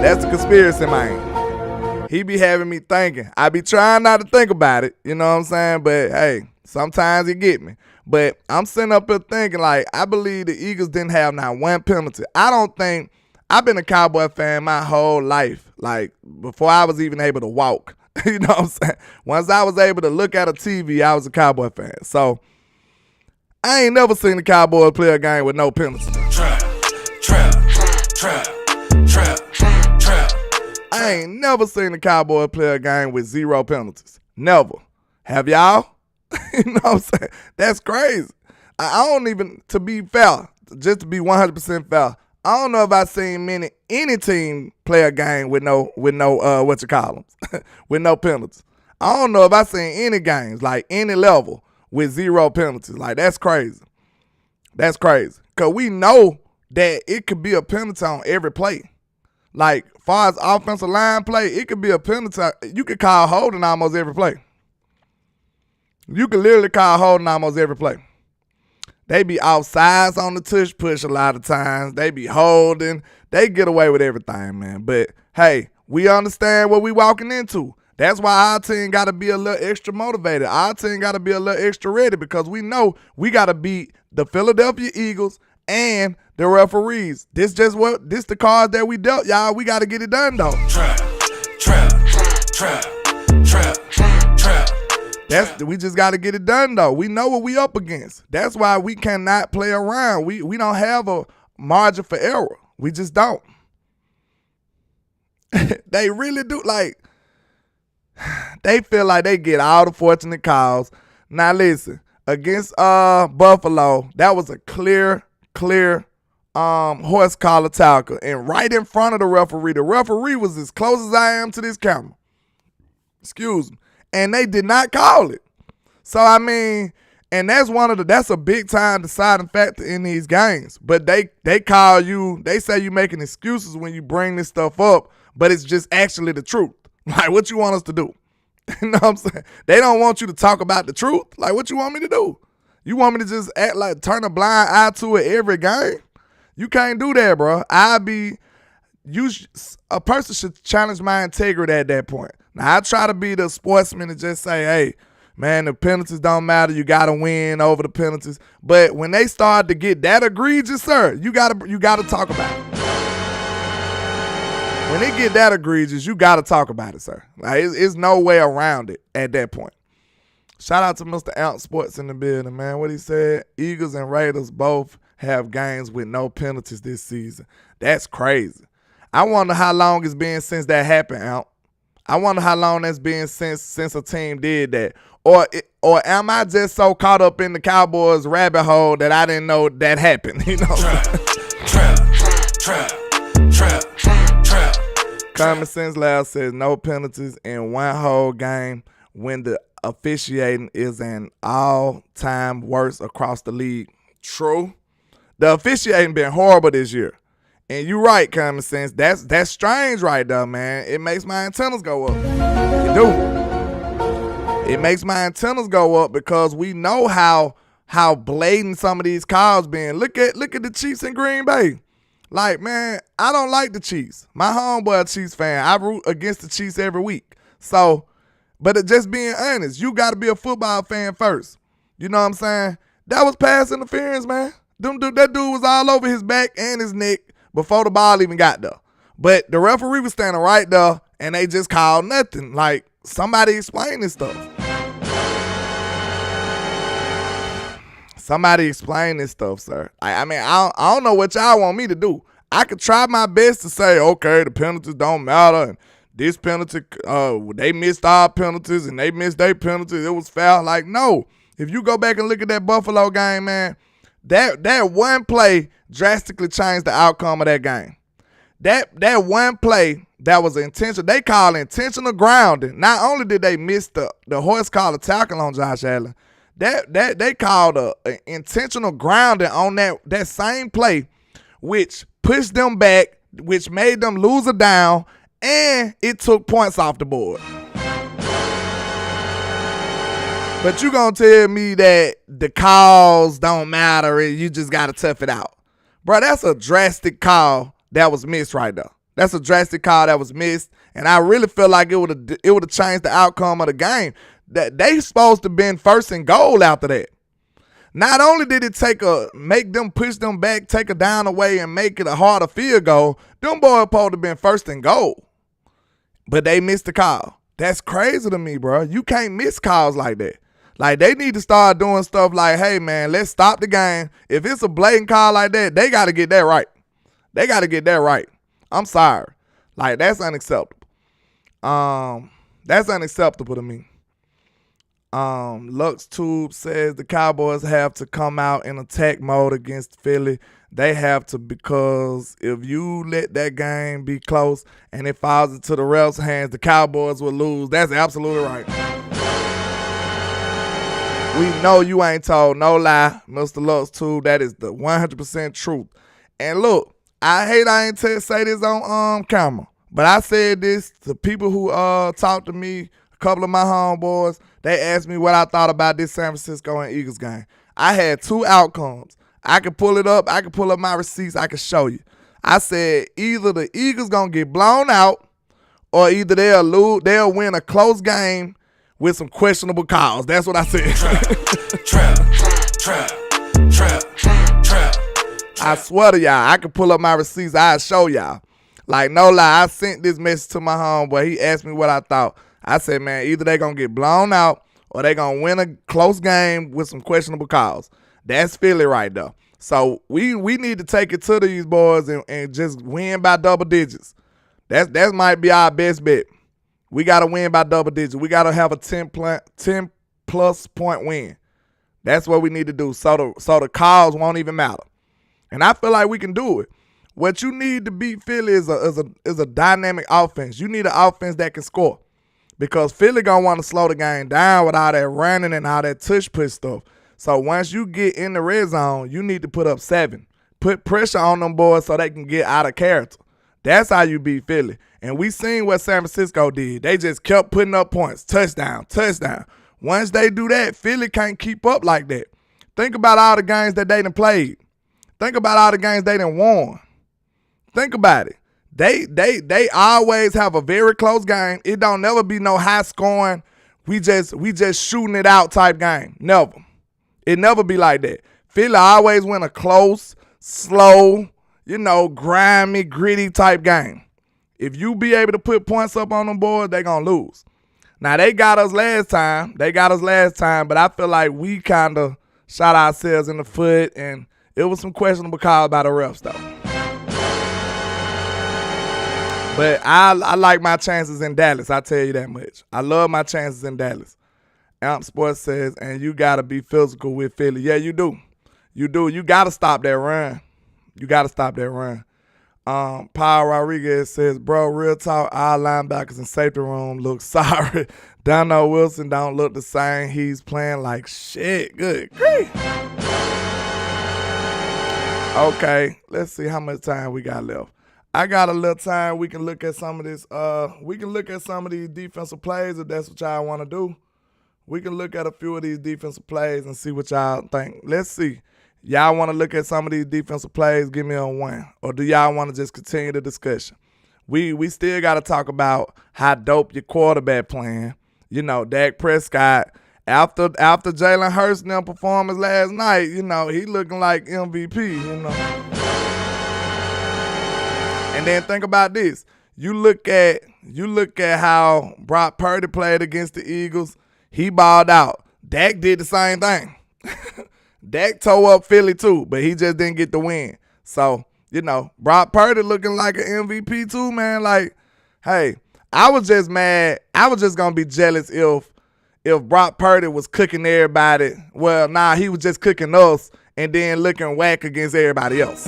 That's the conspiracy man. He be having me thinking. I be trying not to think about it, you know what I'm saying? But, hey, sometimes it get me. But I'm sitting up here thinking, like, I believe the Eagles didn't have not one penalty. I've been a Cowboy fan my whole life, like, before I was even able to walk. You know what I'm saying? Once I was able to look at a TV, I was a Cowboy fan. So, I ain't never seen the Cowboys play a game with no penalty. Trap. I ain't never seen the Cowboys play a game with 0 penalties. Never. Have y'all? You know what I'm saying? That's crazy. I don't even, to be fair, just to be 100% fair, I don't know if I've seen any team play a game with no with no penalties. I don't know if I've seen any games, like any level, with 0 penalties. Like, that's crazy. That's crazy. Because we know that it could be a penalty on every play. Like, far as offensive line play, it could be a penalty. You could call holding almost every play. You can literally call holding almost every play. They be outsides on the tush push a lot of times. They be holding. They get away with everything, man. But, hey, we understand what we walking into. That's why our team got to be a little extra motivated. Our team got to be a little extra ready because we know we got to beat the Philadelphia Eagles and the referees. This the cards that we dealt, y'all. We got to get it done, though. Trap. We just got to get it done, though. We know what we up against. That's why we cannot play around. We don't have a margin for error. We just don't. They really do. Like, they feel like they get all the fortunate calls. Now, listen, against Buffalo, that was a clear horse collar tackle, and right in front of the referee. The referee was as close as I am to this camera. Excuse me. And they did not call it. So, I mean, and that's a big time deciding factor in these games. But they call you, they say you making excuses when you bring this stuff up, but it's just actually the truth. Like, what you want us to do? You know what I'm saying? They don't want you to talk about the truth. Like, what you want me to do? You want me to just act like turn a blind eye to it every game? You can't do that, bro. A person should challenge my integrity at that point. Now, I try to be the sportsman and just say, hey, man, the penalties don't matter. You got to win over the penalties. But when they start to get that egregious, sir, you got to talk about it. When they get that egregious, you got to talk about it, sir. Like, it's no way around it at that point. Shout out to Mr. Out Sports in the building, man. What he said, Eagles and Raiders both have games with no penalties this season. That's crazy. I wonder how long it's been since that happened, Out. I wonder how long that's been since a team did that. Or am I just so caught up in the Cowboys rabbit hole that I didn't know that happened? You know? Trap. Common Sense Lab says no penalties in one whole game when the officiating is an all-time worst across the league. True. The officiating been horrible this year. And you're right, Common Sense. That's strange right there, man. It makes my antennas go up. It do. It makes my antennas go up because we know how blatant some of these calls been. Look at the Chiefs in Green Bay. Like, man, I don't like the Chiefs. My homeboy a Chiefs fan. I root against the Chiefs every week. So, but just being honest, you got to be a football fan first. You know what I'm saying? That was pass interference, man. That dude was all over his back and his neck before the ball even got there. But the referee was standing right there, and they just called nothing. Like, somebody explain this stuff. Somebody explain this stuff, sir. I mean, I don't know what y'all want me to do. I could try my best to say, okay, the penalties don't matter, and this penalty, they missed our penalties, and they missed their penalties. It was foul. Like, no. If you go back and look at that Buffalo game, man, that one play drastically changed the outcome of that game. That one play that was intentional, they call intentional grounding. Not only did they miss the horse collar tackle on Josh Allen, that they called a intentional grounding on that same play, which pushed them back, which made them lose a down, and it took points off the board. But you gonna tell me that the calls don't matter and you just gotta tough it out. Bro, that's a drastic call that was missed right there. That's a drastic call that was missed, and I really feel like it would have changed the outcome of the game. That they supposed to been first and goal after that. Not only did it make them push them back, take a down away, and make it a harder field goal, them boys supposed to been first and goal. But they missed the call. That's crazy to me, bro. You can't miss calls like that. Like, they need to start doing stuff like, hey, man, let's stop the game. If it's a blatant call like that, they got to get that right. They got to get that right. I'm sorry. Like, that's unacceptable. That's unacceptable to me. LuxTube says the Cowboys have to come out in attack mode against Philly. They have to, because if you let that game be close and it falls into the refs' hands, the Cowboys will lose. That's absolutely right. We know you ain't told no lie, Mr. LuxTube. That is the 100% truth. And look, I ain't say this on camera, but I said this to people who talked to me, a couple of my homeboys. They asked me what I thought about this San Francisco and Eagles game. I had two outcomes. I could pull it up. I could pull up my receipts. I could show you. I said either the Eagles going to get blown out or either they'll win a close game with some questionable calls. That's what I said. Trap. I swear to y'all, I can pull up my receipts. I'll show y'all. Like, no lie, I sent this message to my homeboy. He asked me what I thought. I said, man, either they going to get blown out or they going to win a close game with some questionable calls. That's Philly right there. So we need to take it to these boys and just win by double digits. That might be our best bet. We got to win by double digits. We got to have a 10-plus point win. That's what we need to do so the calls won't even matter. And I feel like we can do it. What you need to beat Philly is a dynamic offense. You need an offense that can score. Because Philly going to want to slow the game down with all that running and all that tush-push stuff. So once you get in the red zone, you need to put up 7. Put pressure on them boys so they can get out of character. That's how you beat Philly. And we seen what San Francisco did. They just kept putting up points. Touchdown. Once they do that, Philly can't keep up like that. Think about all the games that they done played. Think about all the games they done won. Think about it. They always have a very close game. It don't never be no high scoring, we just shooting it out type game. Never. It never be like that. Philly always win a close, slow, grimy, gritty type game. If you be able to put points up on them boys, they gonna lose. Now, they got us last time, but I feel like we kind of shot ourselves in the foot, and it was some questionable calls by the refs, though. But I like my chances in Dallas, I tell you that much. I love my chances in Dallas. Amp Sports says, and you got to be physical with Philly. Yeah, you do. You do. You got to stop that run. Paul Rodriguez says, bro, real talk, our linebackers in safety room look sorry. Donald Wilson don't look the same. He's playing like shit. Good grief. Okay, let's see how much time we got left. I got a little time. We can look at some of this. We can look at some of these defensive plays if that's what y'all want to do. We can look at a few of these defensive plays and see what y'all think. Let's see. Y'all want to look at some of these defensive plays? Give me a 1. Or do y'all want to just continue the discussion? We still got to talk about how dope your quarterback playing. Dak Prescott, after Jalen Hurts' performance last night, he looking like MVP, And then think about this. You look at how Brock Purdy played against the Eagles. He balled out. Dak did the same thing. Dak tore up Philly too, but he just didn't get the win. So, Brock Purdy looking like an MVP too, man. Like, hey, I was just mad. I was just gonna be jealous if Brock Purdy was cooking everybody. Well, he was just cooking us and then looking whack against everybody else.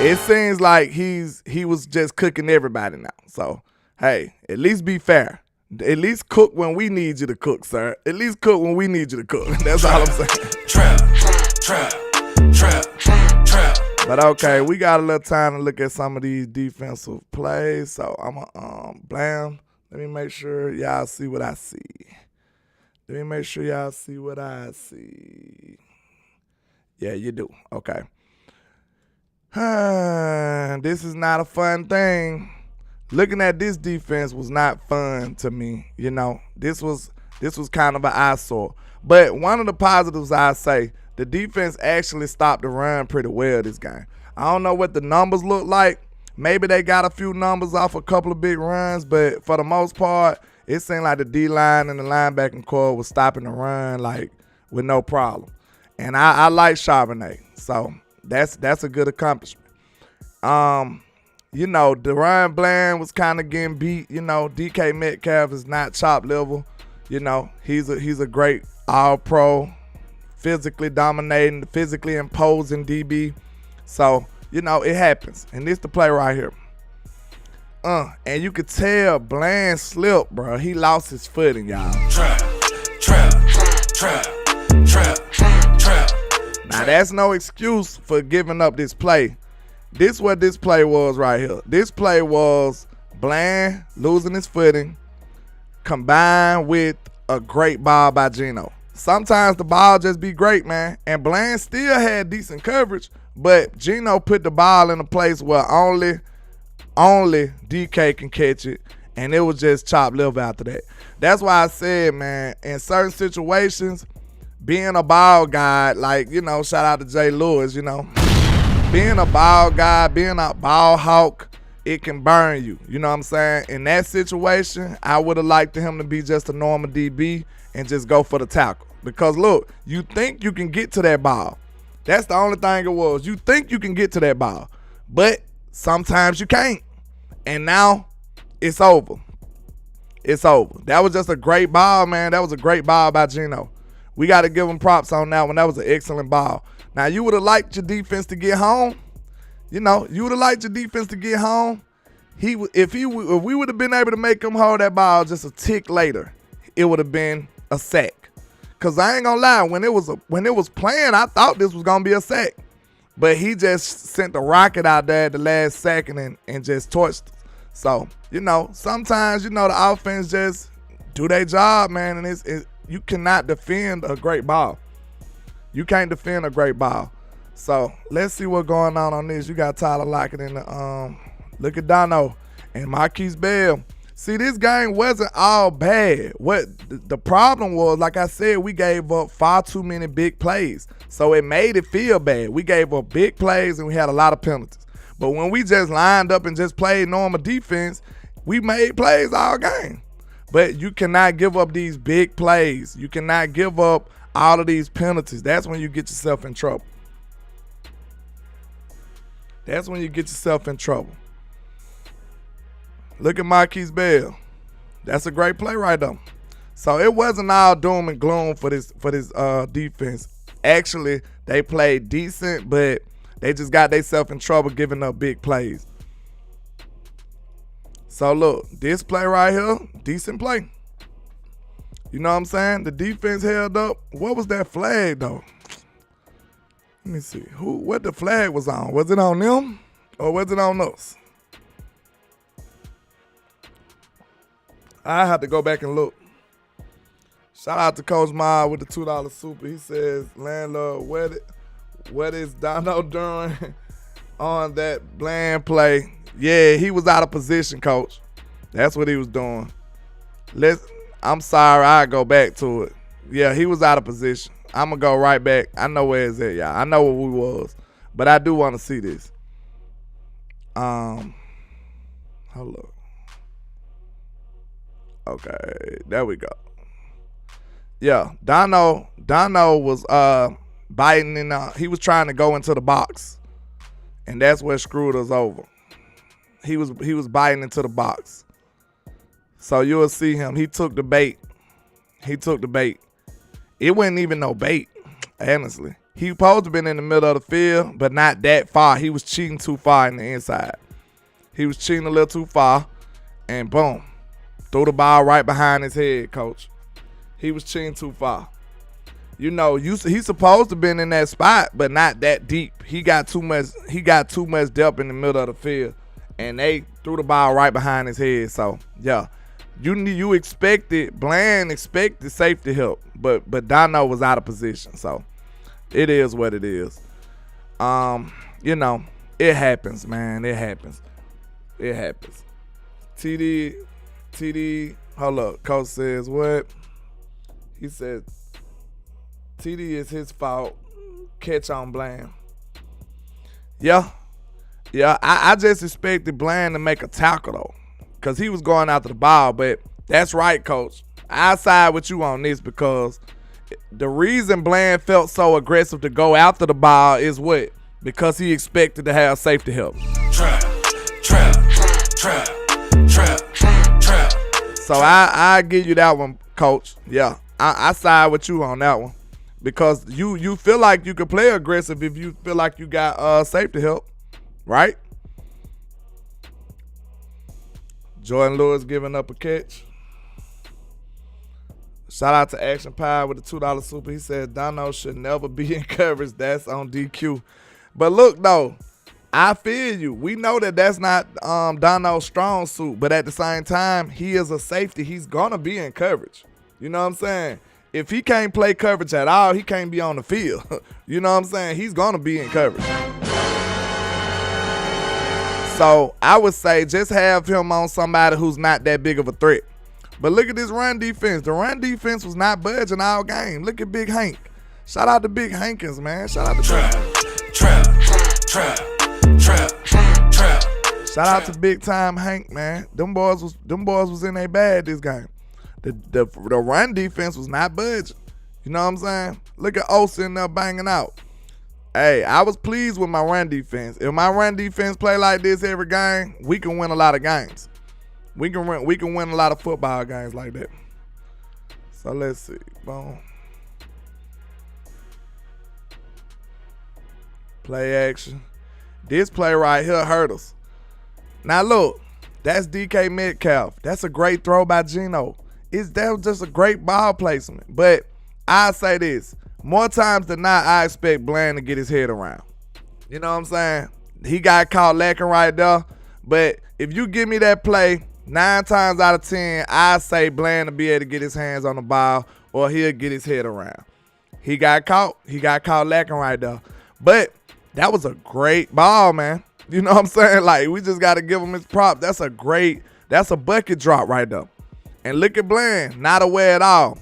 It seems like he was just cooking everybody now. So, hey, at least be fair. At least cook when we need you to cook, sir. At least cook when we need you to cook. That's all I'm saying. Trap. But okay, we got a little time to look at some of these defensive plays. So I'm gonna blam. Let me make sure y'all see what I see. Yeah, you do. Okay. This is not a fun thing. Looking at this defense was not fun to me. This was kind of an eyesore. But one of the positives I say, the defense actually stopped the run pretty well this game. I don't know what the numbers look like. Maybe they got a few numbers off a couple of big runs, but for the most part, it seemed like the D-line and the linebacking core was stopping the run like with no problem. And I like Charbonnet, so that's a good accomplishment. Deron Bland was kind of getting beat. DK Metcalf is not chop level. He's a great all-pro, physically dominating, physically imposing DB. So, it happens. And this the play right here. And you could tell Bland slipped, bro. He lost his footing, y'all. Trap. Now, that's no excuse for giving up this play. This what this play was right here. This play was Bland losing his footing combined with a great ball by Geno. Sometimes the ball just be great, man. And Bland still had decent coverage, but Geno put the ball in a place where only DK can catch it, and it was just chopped liver after that. That's why I said, man, in certain situations, being a ball guy, like, shout out to Jay Lewis, being a ball guy, being a ball hawk, it can burn you. You know what I'm saying? In that situation, I would have liked him to be just a normal DB and just go for the tackle. Because, look, you think you can get to that ball. That's the only thing it was. You think you can get to that ball. But sometimes you can't. And now it's over. It's over. That was just a great ball, man. That was a great ball by Geno. We got to give him props on that one. That was an excellent ball. Now, you would have liked your defense to get home. You would have liked your defense to get home. If we would have been able to make him hold that ball just a tick later, it would have been a sack. Cause I ain't gonna lie, when it was playing, I thought this was gonna be a sack, but he just sent the rocket out there at the last second and just torched us. So sometimes the offense just do their job, man, and you cannot defend a great ball. You can't defend a great ball. So let's see what's going on this. You got Tyler Lockett in the look at Dono and Marquise Bell. See, this game wasn't all bad. What the problem was, like I said, we gave up far too many big plays. So it made it feel bad. We gave up big plays and we had a lot of penalties. But when we just lined up and just played normal defense, we made plays all game. But you cannot give up these big plays. You cannot give up all of these penalties. That's when you get yourself in trouble. That's when you get yourself in trouble. Look at Marquise Bell. That's a great play right there. So it wasn't all doom and gloom for this defense. Actually, they played decent, but they just got themselves in trouble giving up big plays. So look, this play right here, decent play. You know what I'm saying? The defense held up. What was that flag though? Let me see. What the flag was on? Was it on them or was it on us? I have to go back and look. Shout out to Coach Ma with the $2 super. He says, landlord, what is Dono doing on that Bland play? Yeah, he was out of position, Coach. That's what he was doing. I'm sorry, I go back to it. Yeah, he was out of position. I'm going to go right back. I know where it's at, y'all. I know where we was. But I do want to see this. Hold up. Okay, there we go. Yeah, Dono was biting in. He was trying to go into the box, and that's what screwed us over. He was biting into the box. So you'll see him. He took the bait. It wasn't even no bait, honestly. He supposed to been in the middle of the field, but not that far. He was cheating too far in the inside. He was cheating a little too far, and boom, threw the ball right behind his head, coach. He was cheating too far. You know, he's supposed to been in that spot, but not that deep. He got too much depth in the middle of the field, and they threw the ball right behind his head. So yeah, you expected Bland expected safety help, but Dono was out of position. So it is what it is. You know, it happens, man. It happens. TD. Hold up. Coach says what? He said TD is his fault. Catch on Bland. Yeah. I just expected Bland to make a tackle though, because he was going after the ball. But that's right, Coach. I side with you on this, because the reason Bland felt so aggressive to go after the ball is what? Because he expected to have safety help. Trap. So I give you that one, Coach. Yeah, I side with you on that one, because you feel like you can play aggressive if you feel like you got safety help, right? Jordan Lewis giving up a catch. Shout out to Action Pie with the $2 super. He said Dono should never be in coverage. That's on DQ. But look though, I feel you. We know that that's not Dono's strong suit, but at the same time, he is a safety. He's gonna be in coverage. You know what I'm saying? If he can't play coverage at all, he can't be on the field. You know what I'm saying? He's gonna be in coverage. So I would say just have him on somebody who's not that big of a threat. But look at this run defense. The run defense was not budging all game. Look at Big Hank. Shout out to Big Hankins, man. Shout out to Trap. Shout out to Big Time Hank, man. Them boys was in their bag this game. The run defense was not budging. You know what I'm saying? Look at Olsen in there banging out. Hey, I was pleased with my run defense. If my run defense play like this every game, we can win a lot of games. We can win a lot of football games like that. So let's see. Boom. Play action. This play right here hurt us. Now look, that's DK Metcalf. That's a great throw by Geno. That was just a great ball placement. But I say this, more times than not, I expect Bland to get his head around. You know what I'm saying? He got caught lacking right there. But if you give me that play, 9 times out of 10, I say Bland to be able to get his hands on the ball, or he'll get his head around. He got caught lacking right there. But that was a great ball, man. You know what I'm saying? Like, we just got to give him his prop. That's a bucket drop right there. And look at Bland, not aware at all.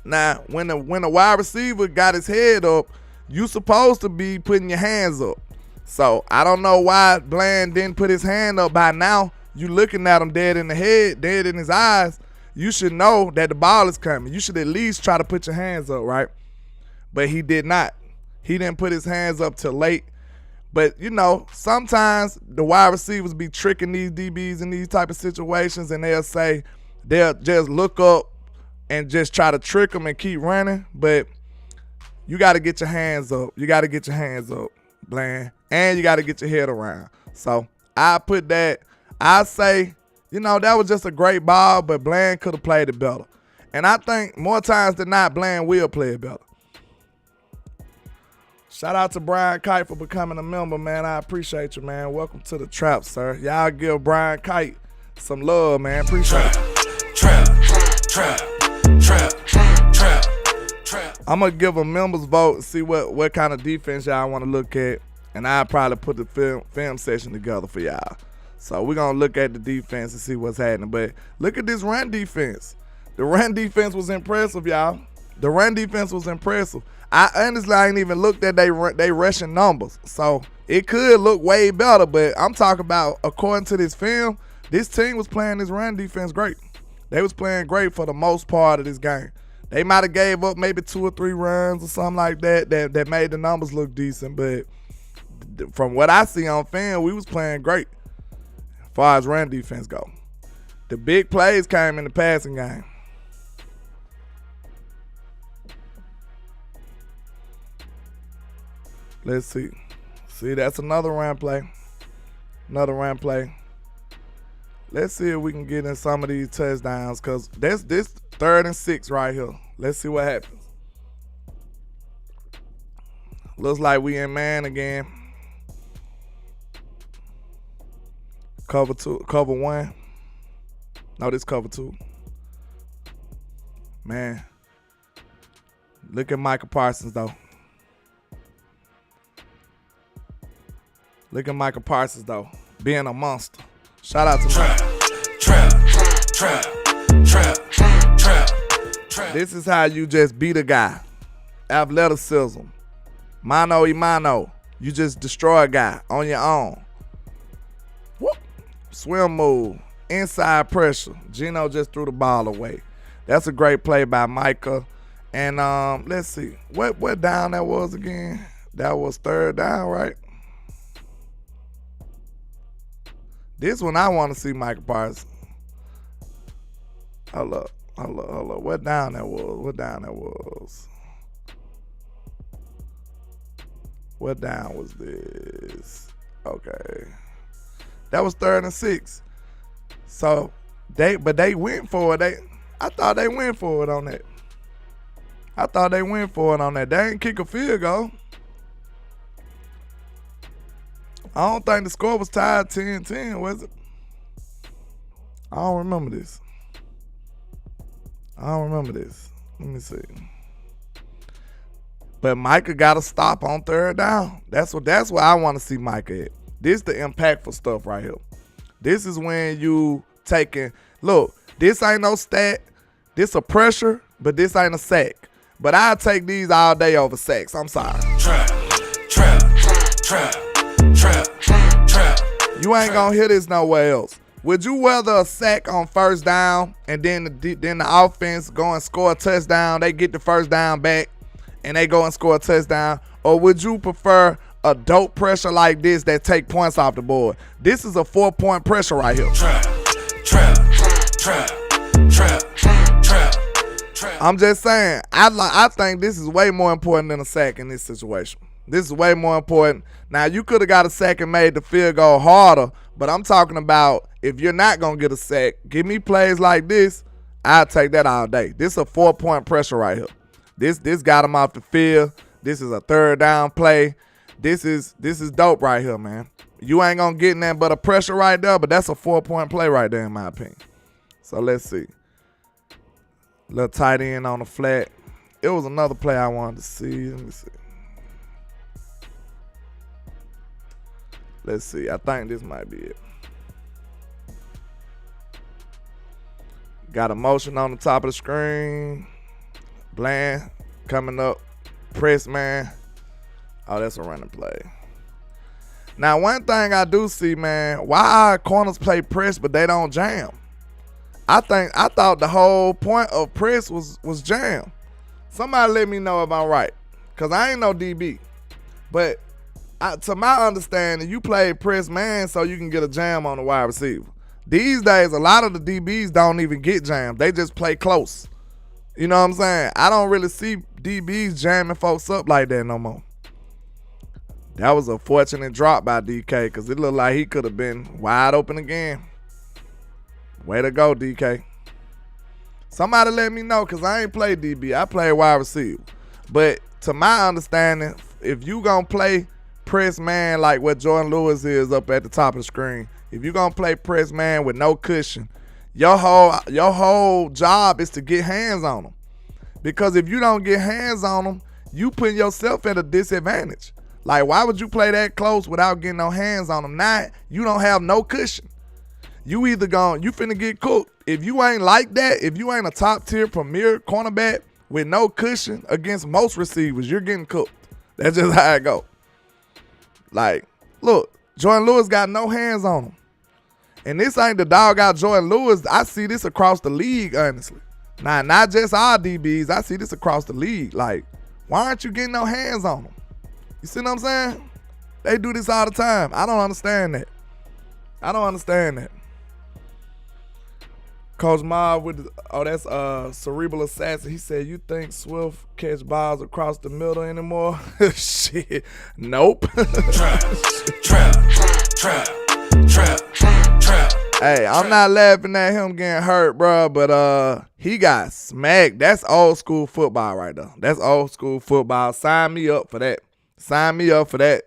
Now, when the wide receiver got his head up, you supposed to be putting your hands up. So I don't know why Bland didn't put his hand up by now. You looking at him dead in the head, dead in his eyes. You should know that the ball is coming. You should at least try to put your hands up, right? But he did not. He didn't put his hands up till late. But, you know, sometimes the wide receivers be tricking these DBs in these type of situations, and they'll just look up and just try to trick them and keep running. But you got to get your hands up. You got to get your hands up, Bland. And you got to get your head around. So I put that. I say, you know, that was just a great ball, but Bland could have played it better. And I think more times than not, Bland will play it better. Shout out to Brian Kite for becoming a member, man. I appreciate you, man. Welcome to the trap, sir. Y'all give Brian Kite some love, man. Appreciate it. Trap. I'm going to give a members vote and see what kind of defense y'all want to look at. And I'll probably put the film session together for y'all. So we're going to look at the defense and see what's happening. But look at this run defense. The run defense was impressive, y'all. The run defense was impressive. I honestly ain't even looked at they rushing numbers. So it could look way better, but I'm talking about according to this film, this team was playing this run defense great. They was playing great for the most part of this game. They might have gave up maybe 2 or 3 runs or something like that made the numbers look decent. But from what I see on film, we was playing great as far as run defense go. The big plays came in the passing game. Let's see. See, that's another run play. Another run play. Let's see if we can get in some of these touchdowns, because this 3rd and 6 right here. Let's see what happens. Looks like we in man again. Cover 2, cover 1. No, this cover 2. Man. Look at Micah Parsons, though. Look at Micah Parsons, though. Being a monster. Shout out to Trap. This is how you just beat a guy. Athleticism. Mano y mano. You just destroy a guy on your own. Whoop. Swim move. Inside pressure. Gino just threw the ball away. That's a great play by Micah. And let's see. What down that was again? That was 3rd down, right? This one I want to see Micah Parsons. Hold up. What down that was? What down was this? Okay. That was 3rd and 6. So they went for it. I thought they went for it on that. They ain't kick a field goal. I don't think the score was tied 10-10, was it? I don't remember this. Let me see. But Micah got a stop on 3rd down. That's what I want to see Micah at. This the impactful stuff right here. This is when you taking, look, this ain't no stat. This a pressure, but this ain't a sack. But I'll take these all day over sacks. I'm sorry. Trap. You ain't gonna hear this nowhere else. Would you weather a sack on 1st down and then the offense go and score a touchdown? They get the 1st down back and they go and score a touchdown. Or would you prefer a dope pressure like this that take points off the board? This is a 4-point pressure right here. Trap. I'm just saying, I think this is way more important than a sack in this situation. This is way more important. Now, you could have got a sack and made the field goal harder, but I'm talking about if you're not going to get a sack, give me plays like this, I'll take that all day. This is a 4-point pressure right here. This got him off the field. This is a 3rd down play. This is dope right here, man. You ain't going to get nothing but a pressure right there, but that's a 4-point play right there in my opinion. So let's see. Little tight end on the flat. It was another play I wanted to see. Let me see. Let's see. I think this might be it. Got a motion on the top of the screen. Bland coming up. Press man. Oh, that's a running play. Now, one thing I do see, man, why our corners play press but they don't jam? I thought the whole point of press was jam. Somebody let me know if I'm right, because I ain't no DB. But to my understanding, you play press man so you can get a jam on the wide receiver. These days, a lot of the DBs don't even get jammed. They just play close. You know what I'm saying? I don't really see DBs jamming folks up like that no more. That was a fortunate drop by DK, because it looked like he could have been wide open again. Way to go, DK. Somebody let me know, because I ain't play DB. I play wide receiver. But to my understanding, if you going to play press man like what Jordan Lewis is up at the top of the screen, if you're going to play press man with no cushion, your whole job is to get hands on them. Because if you don't get hands on them, you put yourself at a disadvantage. Like, why would you play that close without getting no hands on them? Now, you don't have no cushion. You finna get cooked. If you ain't like that, if you ain't a top tier premier cornerback with no cushion against most receivers, you're getting cooked. That's just how it go. Like, look, Jordan Lewis got no hands on him. And this ain't the dog out Jordan Lewis. I see this across the league, honestly. Now, not just our DBs. I see this across the league. Like, why aren't you getting no hands on them? You see what I'm saying? They do this all the time. I don't understand that. I don't understand that. Coach Marv with that's Cerebral Assassin. He said, you think Swift catch balls across the middle anymore? Shit. Nope. Trap. Hey, I'm not laughing at him getting hurt, bro, but he got smacked. That's old school football right there. That's old school football. Sign me up for that. Sign me up for that.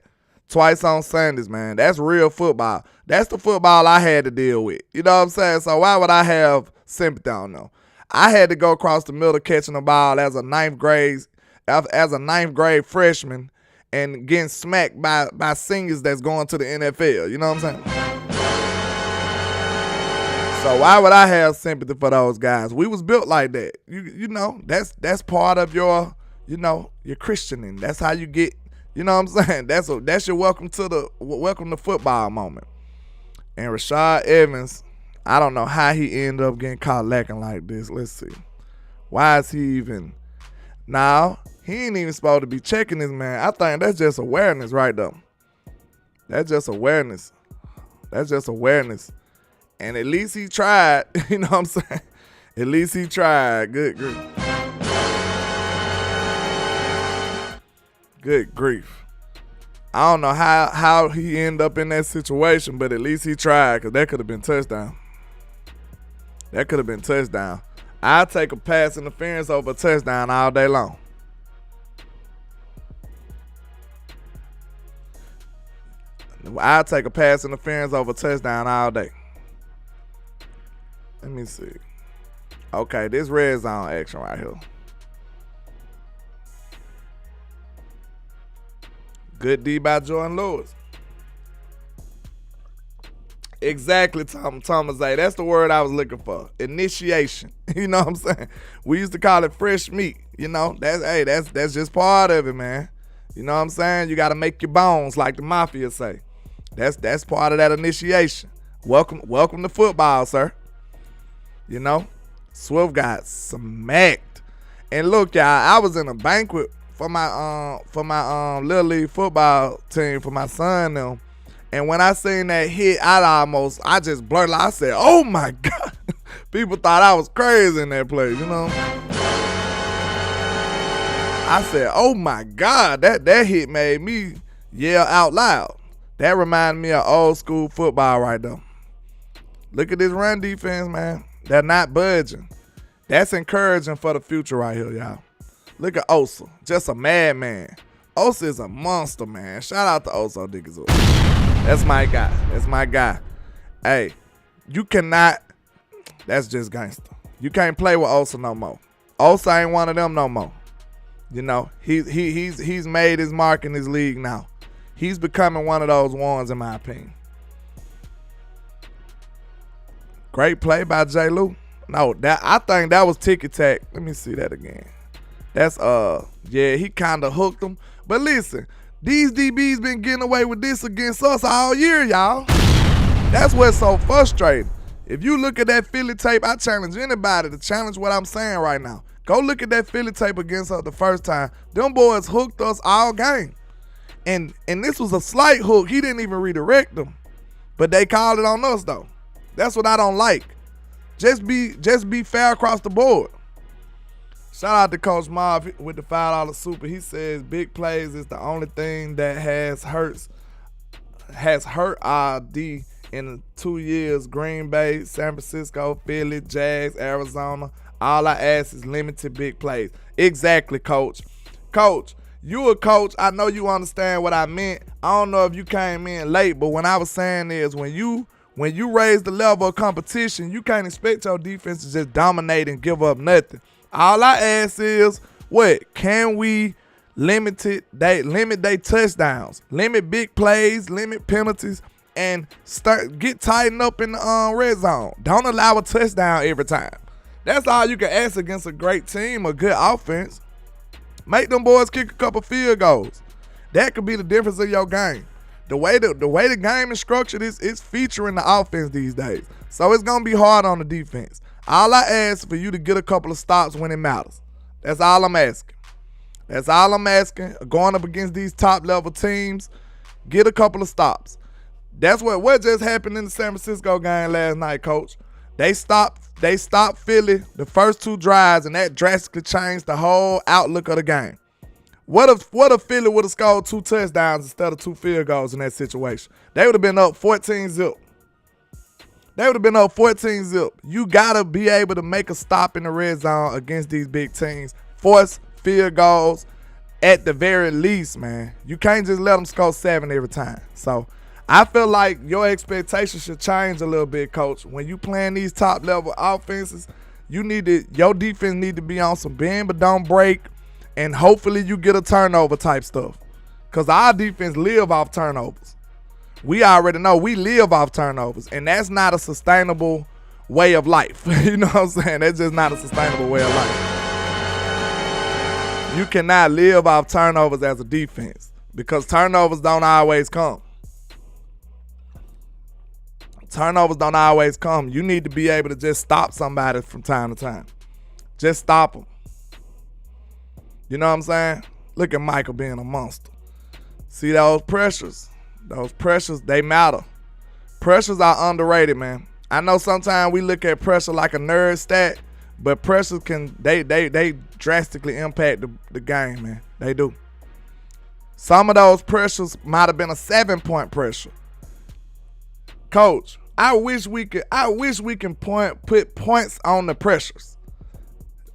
Twice on Sundays, man. That's real football. That's the football I had to deal with. You know what I'm saying? So why would I have sympathy on them? I had to go across the middle catching the ball as a ninth grade freshman and getting smacked by seniors that's going to the NFL. You know what I'm saying? So why would I have sympathy for those guys? We was built like that. You know, that's part of your, your Christianing. That's how you get, you know what I'm saying? That's your welcome to football moment. And Rashad Evans, I don't know how he ended up getting caught lacking like this. Let's see. Why is he even? Now, he ain't even supposed to be checking this man. I think that's just awareness right there. That's just awareness. And at least he tried. You know what I'm saying? At least he tried. Good grief. I don't know how he ended up in that situation, but at least he tried, because that could have been touchdown. I'll take a pass interference over a touchdown all day long. I'll take a pass interference over a touchdown all day. Let me see. Okay, this red zone action right here. Good D by Jordan Lewis. Exactly, Thomas A. That's the word I was looking for. Initiation. You know what I'm saying? We used to call it fresh meat. You know, that's just part of it, man. You know what I'm saying? You got to make your bones, like the mafia say. That's part of that initiation. Welcome to football, sir. You know, Swift got smacked. And look, y'all, I was in a banquet for my little league football team for my son now. And when I seen that hit, I just blurted out. I said, "Oh my God!" People thought I was crazy in that place, you know. I said, "Oh my God!" That hit made me yell out loud. That reminded me of old school football right there. Look at this run defense, man. They're not budging. That's encouraging for the future right here, y'all. Look at Osa, just a madman. Osa is a monster, man. Shout out to Osa Dickinson. That's my guy. Hey, you cannot. That's just gangster. You can't play with Osa no more. Osa ain't one of them no more. You know, he's made his mark in this league now. He's becoming one of those ones, in my opinion. Great play by J. Lou. No, I think that was ticky-tack. Let me see that again. That's yeah, he kind of hooked him. But listen, these DBs been getting away with this against us all year, y'all. That's what's so frustrating. If you look at that Philly tape, I challenge anybody to challenge what I'm saying right now. Go look at that Philly tape against us the first time. Them boys hooked us all game. And this was a slight hook. He didn't even redirect them. But they called it on us, though. That's what I don't like. Just be fair across the board. Shout out to Coach Marv with the $5 super. He says big plays is the only thing that has hurt our D in 2 years. Green Bay, San Francisco, Philly, Jags, Arizona. All I ask is limited big plays. Exactly, Coach. Coach, you a coach. I know you understand what I meant. I don't know if you came in late, but what I was saying is when you raise the level of competition, you can't expect your defense to just dominate and give up nothing. All I ask is, what? Can we limit their touchdowns, limit big plays, limit penalties, and get tightened up in the red zone. Don't allow a touchdown every time. That's all you can ask against a great team, a good offense. Make them boys kick a couple field goals. That could be the difference of your game. The way the game is structured is featuring the offense these days. So it's going to be hard on the defense. All I ask for you to get a couple of stops when it matters. That's all I'm asking. That's all I'm asking. Going up against these top-level teams, get a couple of stops. That's what just happened in the San Francisco game last night, Coach. They stopped Philly the first 2 drives, and that drastically changed the whole outlook of the game. What if Philly would have scored 2 touchdowns instead of 2 field goals in that situation? They would have been up 14-0. You got to be able to make a stop in the red zone against these big teams. Force field goals at the very least, man. You can't just let them score 7 every time. So I feel like your expectations should change a little bit, Coach. When you playing these top-level offenses, your defense need to be on some bend but don't break, and hopefully you get a turnover type stuff. Because our defense live off turnovers. We already know we live off turnovers, and that's not a sustainable way of life. You know what I'm saying? That's just not a sustainable way of life. You cannot live off turnovers as a defense because turnovers don't always come. You need to be able to just stop somebody from time to time. Just stop them. You know what I'm saying? Look at Michael being a monster. See those pressures? Those pressures, they matter. Pressures are underrated, man. I know sometimes we look at pressure like a nerd stat, but pressures they drastically impact the game, man. They do. Some of those pressures might have been a 7-point pressure. Coach, I wish we can put points on the pressures.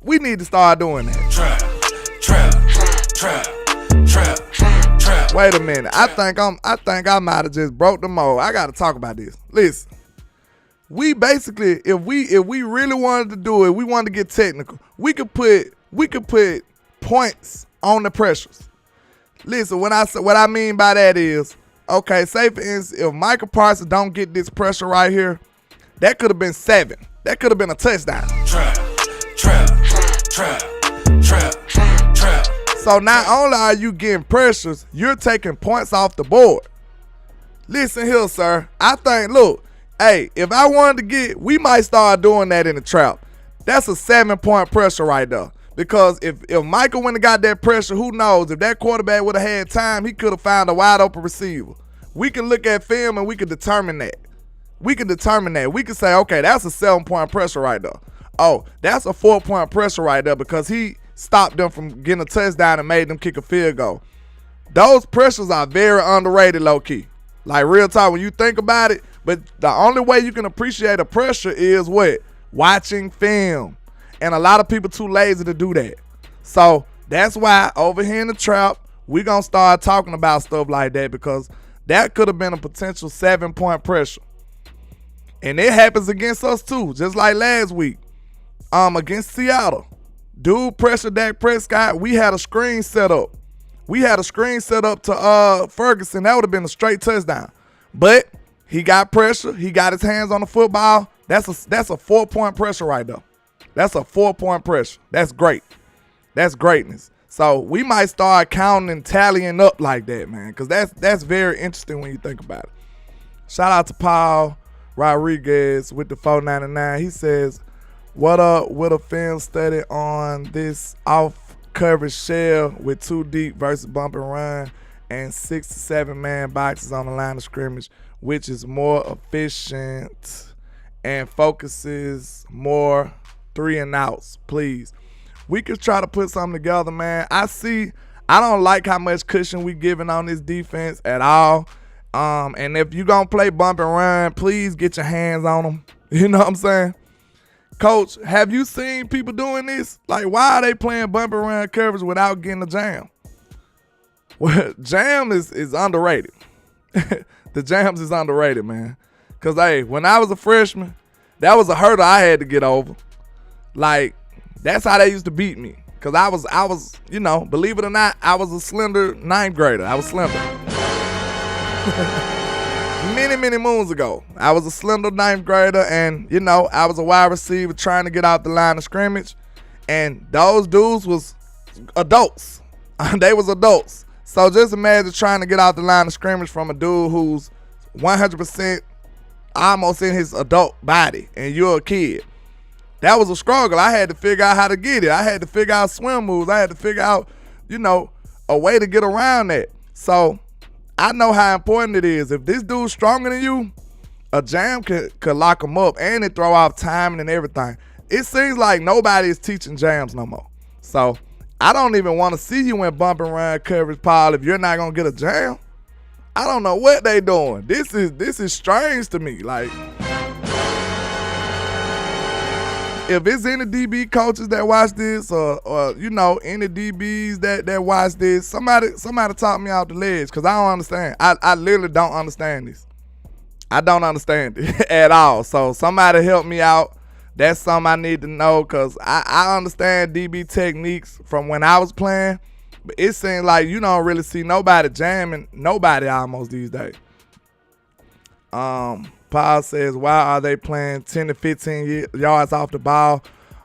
We need to start doing that. Trap. Wait a minute. I think I might have just broke the mold. I gotta talk about this. Listen. We basically, if we really wanted to do it, we wanted to get technical, we could put points on the pressures. Listen, what I mean by that is, okay, say for instance, if Michael Parsons don't get this pressure right here, that could have been 7. That could have been a touchdown. Trap. So not only are you getting pressures, you're taking points off the board. Listen here, sir. I think, look, hey, if I wanted to get, we might start doing that in the trap. That's a 7-point pressure right there. Because if Michael wouldn't have got that pressure, who knows? If that quarterback would have had time, he could have found a wide open receiver. We can look at film and we can determine that. We can say, okay, that's a 7-point pressure right there. Oh, that's a 4-point pressure right there because he stopped them from getting a touchdown and made them kick a field goal. Those pressures are very underrated, low-key. Like, real talk, when you think about it, but the only way you can appreciate a pressure is what? Watching film. And a lot of people too lazy to do that. So that's why over here in the trap, we're going to start talking about stuff like that because that could have been a potential 7-point pressure. And it happens against us too, just like last week against Seattle. Dude pressured Dak Prescott. We had a screen set up. To Ferguson. That would have been a straight touchdown. But he got pressure. He got his hands on the football. That's a 4-point pressure right there. That's a 4-point pressure. That's great. That's greatness. So we might start counting and tallying up like that, man, because that's very interesting when you think about it. Shout out to Paul Rodriguez with the 499. He says, what up with a film study on this off coverage shell with 2 deep versus bump and run and 6 to 7 man boxes on the line of scrimmage, which is more efficient and focuses more 3 and outs, please. We could try to put something together, man. I don't like how much cushion we giving on this defense at all. And if you're going to play bump and run, please get your hands on them. You know what I'm saying? Coach, have you seen people doing this? Like, why are they playing bump and run coverage without getting a jam? Well, jam is underrated. The jams is underrated, man. Because, hey, when I was a freshman, that was a hurdle I had to get over. Like, that's how they used to beat me. Because I was, you know, believe it or not, I was a slender 9th grader. I was slender. Many moons ago, I was a slender 9th grader, and, you know, I was a wide receiver trying to get out the line of scrimmage, and those dudes was adults. They was adults. So just imagine trying to get out the line of scrimmage from a dude who's 100% almost in his adult body, and you're a kid. that was a struggle. I had to figure out how to get it. I had to figure out swim moves. I had to figure out, a way to get around that. So I know how important it is. If this dude's stronger than you, a jam could lock him up, and it throw off timing and everything. It seems like nobody is teaching jams no more. So I don't even want to see you in bump and run coverage, Paul, if you're not gonna get a jam. I don't know what they doing. This is strange to me. Like, if it's any DB coaches that watch this, or any DBs that watch this, somebody talk me out the ledge, because I don't understand. I literally don't understand this. I don't understand it at all. So somebody help me out. That's something I need to know, because I understand DB techniques from when I was playing, but it seems like you don't really see nobody jamming nobody almost these days. Paul says, why are they playing 10 to 15 yards off the ball?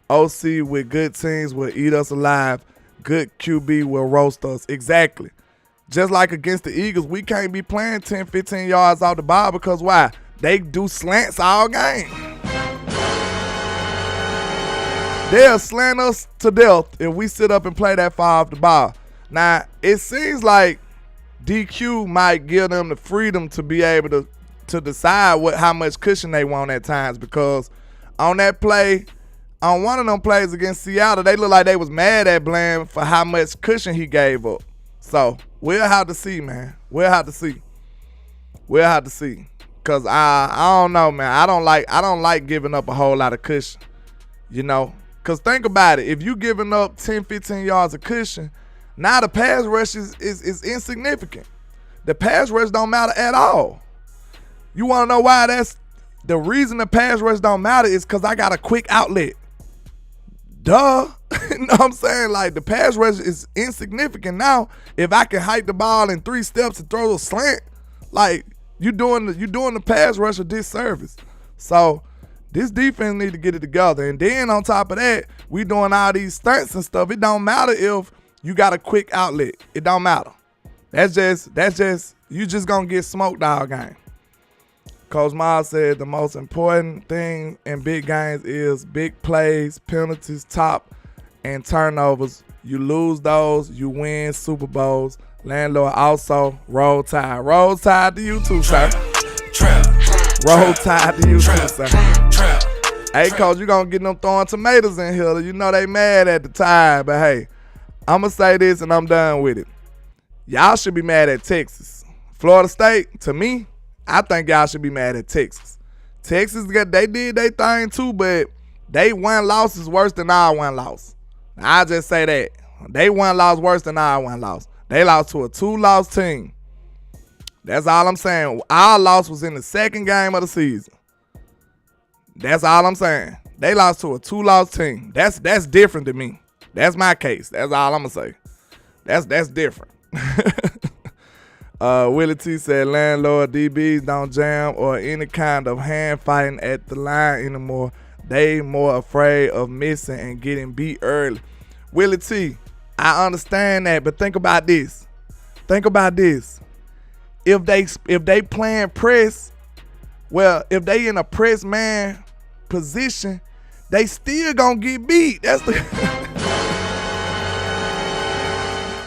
OC with good teams will eat us alive. Good QB will roast us. Exactly. Just like against the Eagles, we can't be playing 10, 15 yards off the ball, because why? They do slants all game. They'll slant us to death if we sit up and play that far off the ball. Now, it seems like DQ might give them the freedom to be able to decide how much cushion they want at times, because on that play, on one of them plays against Seattle, they look like they was mad at Bland for how much cushion he gave up. So we'll have to see, man. We'll have to see. Cause I don't know, man. I don't like giving up a whole lot of cushion. Cause think about it. If you giving up 10, 15 yards of cushion, now the pass rush is insignificant. The pass rush don't matter at all. You want to know why? That's the reason the pass rush don't matter, is because I got a quick outlet. Duh. You know what I'm saying? Like, the pass rush is insignificant now. If I can hike the ball in 3 steps and throw a slant, like, you doing the pass rush a disservice. So this defense need to get it together. And then on top of that, we doing all these stunts and stuff. It don't matter if you got a quick outlet. It don't matter. That's just you just gonna get smoked all game. Coach Miles said the most important thing in big games is big plays, penalties, top, and turnovers. You lose those, you win Super Bowls. Landlord also, roll tide. Roll tide to you too, sir. Roll tide to you too, sir. Hey, Coach, you gonna get them throwing tomatoes in here. You know they mad at the Tide, but hey, I'm gonna say this and I'm done with it. Y'all should be mad at Texas. Florida State, to me, I think y'all should be mad at Texas. Texas, they did their thing too, but they one loss is worse than our one loss. I just say that. They one loss worse than our one loss. They lost to a 2-loss team. That's all I'm saying. Our loss was in the second game of the season. That's all I'm saying. They lost to a 2-loss team. That's different to me. That's my case. That's all I'm gonna say. That's different. Willie T said landlord DBs don't jam or any kind of hand fighting at the line anymore. They more afraid of missing and getting beat early. Willie T, I understand that, but think about this. If they playing press, well, if they in a press man position, they still gonna get beat. That's the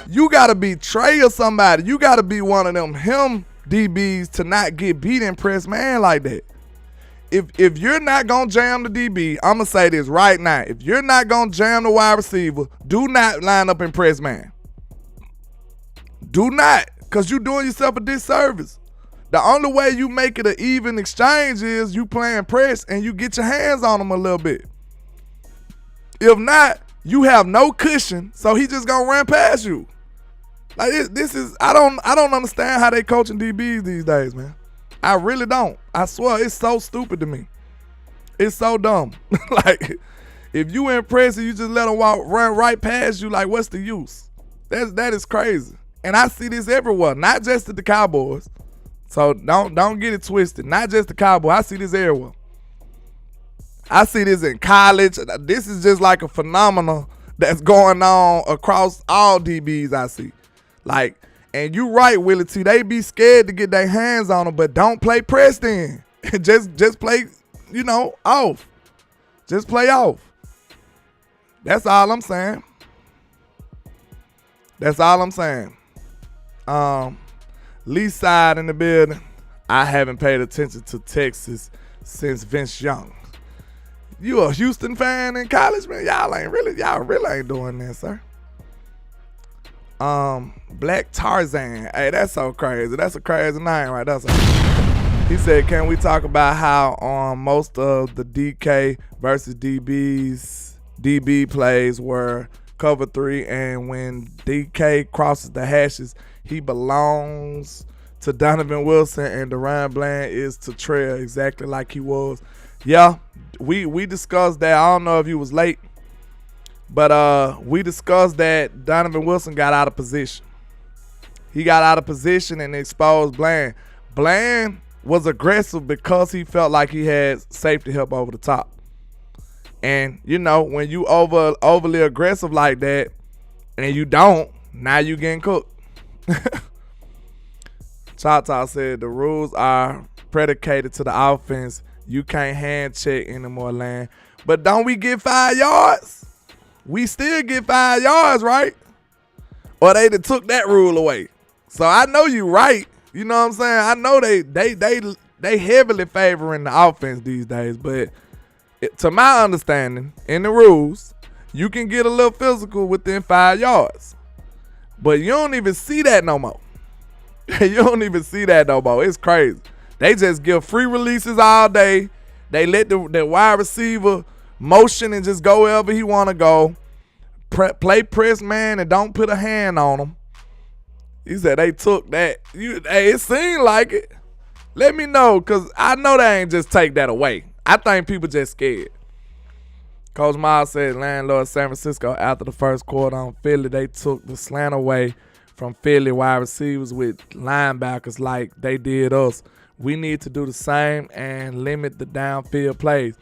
you gotta be Trey or somebody. You gotta be one of them DBs to not get beat in press man like that. If you're not gonna jam the DB, I'm gonna say this right now. If you're not gonna jam the wide receiver, do not line up in press man. Do not, because you're doing yourself a disservice. The only way you make it an even exchange is you playing press and you get your hands on them a little bit. If not, you have no cushion, so he just gonna run past you. Like this is I don't understand how they coaching DBs these days, man. I really don't. I swear, it's so stupid to me. It's so dumb. Like, if you in press and you just let them run right past you, like, what's the use? That is crazy. And I see this everywhere, not just at the Cowboys. So don't get it twisted. Not just the Cowboys. I see this everywhere. I see this in college. This is just like a phenomenon that's going on across all DBs I see. Like, and you right, Willie T. They be scared to get their hands on them, but don't play press then. just play, off. Just play off. That's all I'm saying. That's all I'm saying. Lee side in the building. I haven't paid attention to Texas since Vince Young. You a Houston fan in college, man? Y'all really ain't doing this, sir. Black Tarzan. Hey, that's so crazy. That's a crazy name right there. He said, can we talk about how on most of the DK versus DB plays were cover 3, and when DK crosses the hashes, he belongs to Donovan Wilson and Deron Bland is to Trail, exactly like he was. Yeah, we discussed that. I don't know if you was late, but we discussed that Donovan Wilson got out of position. He got out of position and exposed Bland. Bland was aggressive because he felt like he had safety help over the top. And, you know, when you overly aggressive like that and you don't, now you getting cooked. Chata said the rules are predicated to the offense. You can't hand check anymore, Land. But don't we get 5 yards? We still get 5 yards, right? Or they took that rule away. So I know you right. You know what I'm saying? I know they heavily favoring the offense these days, but to my understanding, in the rules, you can get a little physical within 5 yards. But you don't even see that no more. You don't even see that no more. It's crazy. They just give free releases all day. They let the wide receiver motion and just go wherever he want to go. Play press man and don't put a hand on him. He said they took that. Hey, it seemed like it. Let me know, because I know they ain't just take that away. I think people just scared. Coach Miles said landlord San Francisco after the first quarter on Philly, they took the slant away from Philly wide receivers with linebackers like they did us. We need to do the same and limit the downfield plays.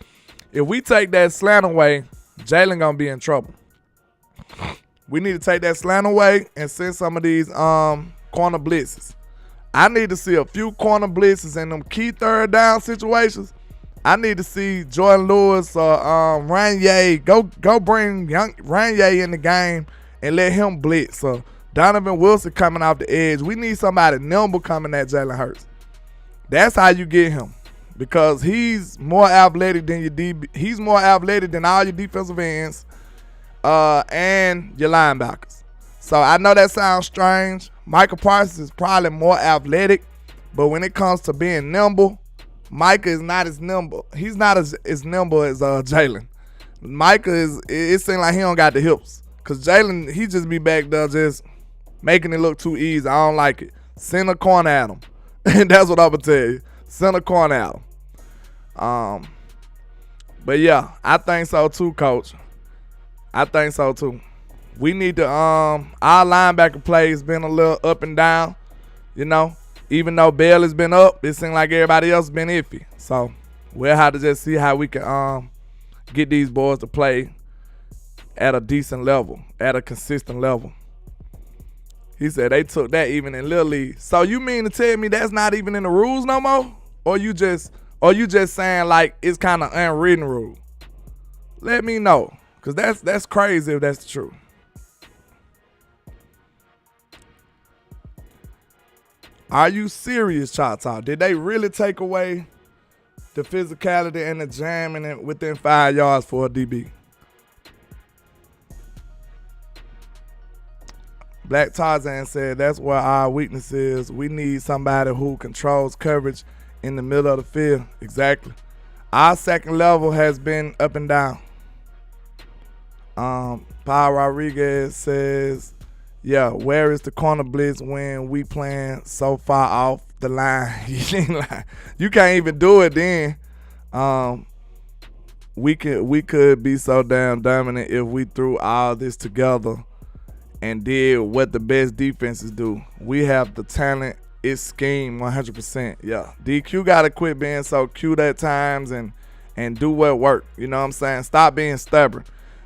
If we take that slant away, Jalen gonna be in trouble. We need to take that slant away and send some of these corner blitzes. I need to see a few corner blitzes in them key third down situations. I need to see Jordan Lewis or Ranye go bring young Ranye in the game and let him blitz. So Donovan Wilson coming off the edge. We need somebody nimble coming at Jalen Hurts. That's how you get him, because he's more athletic than your DB. He's more athletic than all your defensive ends and your linebackers. So I know that sounds strange. Micah Parsons is probably more athletic, but when it comes to being nimble, Micah is not as nimble. He's not as nimble as Jalen. Micah it seems like he don't got the hips. Because Jalen, he just be back there just making it look too easy. I don't like it. Send a corner at him. And that's what I'm going to tell you. Send a corner at him. But yeah, I think so too, Coach. I think so too. We need to, our linebacker play has been a little up and down, you know. Even though Bell has been up, it seems like everybody else has been iffy. So we'll have to just see how we can get these boys to play at a decent level, at a consistent level. He said they took that even in Little League. So you mean to tell me that's not even in the rules no more? Or you just saying like it's kind of unwritten rule? Let me know, because that's crazy if that's true. Are you serious, Chata? Did they really take away the physicality and the jamming within 5 yards for a DB? Black Tarzan said that's where our weakness is. We need somebody who controls coverage in the middle of the field. Exactly. Our second level has been up and down. Paul Rodriguez says, yeah, where is the corner blitz when we playing so far off the line? You can't even do it then. We could be so damn dominant if we threw all this together and did what the best defenses do. We have the talent. It's scheme 100%. Yeah, DQ got to quit being so cute at times and do what work. You know what I'm saying? Stop being stubborn.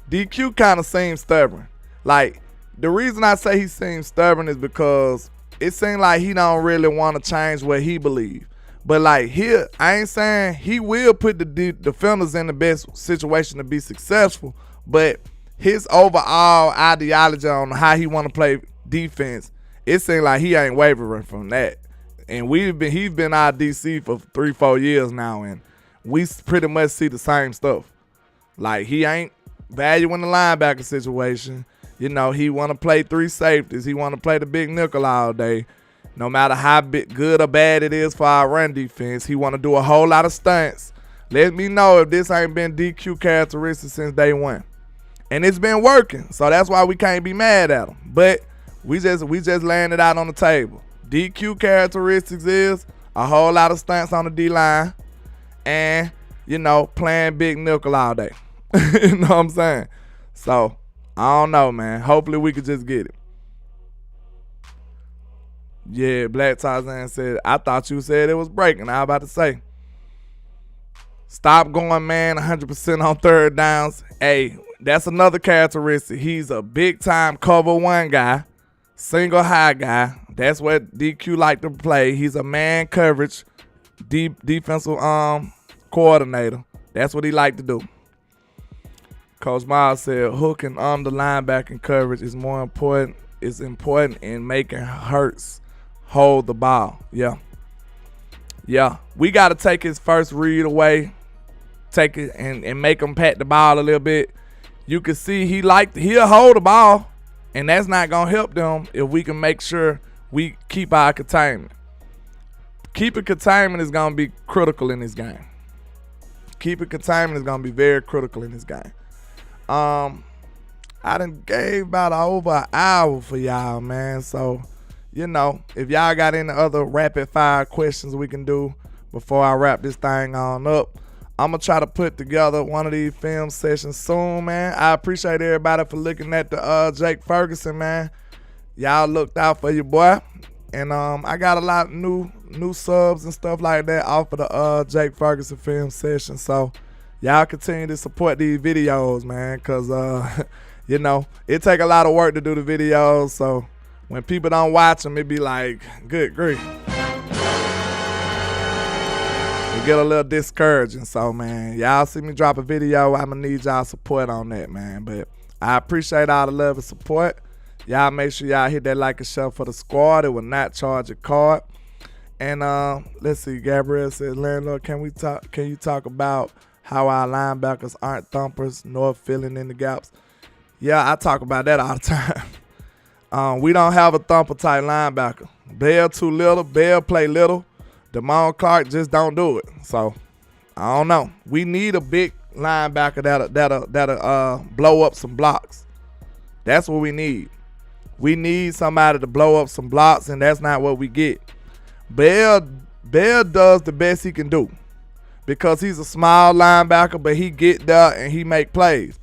DQ kind of seems stubborn. Like, the reason I say he seems stubborn is because it seems like he don't really want to change what he believes. But like here, I ain't saying he will put the defenders in the best situation to be successful, but his overall ideology on how he want to play defense, it seems like he ain't wavering from that. And he's been our DC for 3-4 years now, and we pretty much see the same stuff. Like, he ain't valuing the linebacker situation. You know, he want to play 3 safeties. He want to play the big nickel all day. No matter how good or bad it is for our run defense, he want to do a whole lot of stunts. Let me know if this ain't been DQ characteristics since day one. And it's been working, so that's why we can't be mad at him. But we just laying it out on the table. DQ characteristics is a whole lot of stunts on the D-line and, you know, playing big nickel all day. You know what I'm saying? So, I don't know, man. Hopefully we could just get it. Yeah, Black Tarzan said, I thought you said it was breaking. I was about to say. Stop going, man, 100% on third downs. Hey, that's another characteristic. He's a big-time cover one guy, single high guy. That's what DQ like to play. He's a man coverage defensive coordinator. That's what he like to do. Coach Miles said hooking the linebacking coverage is more important. It's important in making Hurts hold the ball. Yeah. We got to take his first read away, take it and make him pat the ball a little bit. You can see he'll hold the ball, and that's not gonna help them if we can make sure we keep our containment. Keeping containment is gonna be critical in this game. Keeping containment is gonna be very critical in this game. I done gave about over an hour for y'all, man. So, you know, if y'all got any other rapid fire questions we can do before I wrap this thing on up, I'm going to try to put together one of these film sessions soon, man. I appreciate everybody for looking at the Jake Ferguson, man. Y'all looked out for your boy. And I got a lot of new subs and stuff like that off of the Jake Ferguson film session. So y'all continue to support these videos, man, because, you know, it take a lot of work to do the videos. So when people don't watch them, it be like, good grief. It get a little discouraging. So, man, y'all see me drop a video, I'm going to need y'all support on that, man. But I appreciate all the love and support. Y'all make sure y'all hit that like and share for the squad. It will not charge a card. And let's see, Gabrielle says, landlord, can you talk about how our linebackers aren't thumpers nor filling in the gaps? Yeah, I talk about that all the time. We don't have a thumper type linebacker. Bell too little, Bell play little. Damone Clark just don't do it. So I don't know. We need a big linebacker that'll blow up some blocks. That's what we need. We need somebody to blow up some blocks, and that's not what we get. Bell does the best he can do because he's a small linebacker, but he get there and he make plays.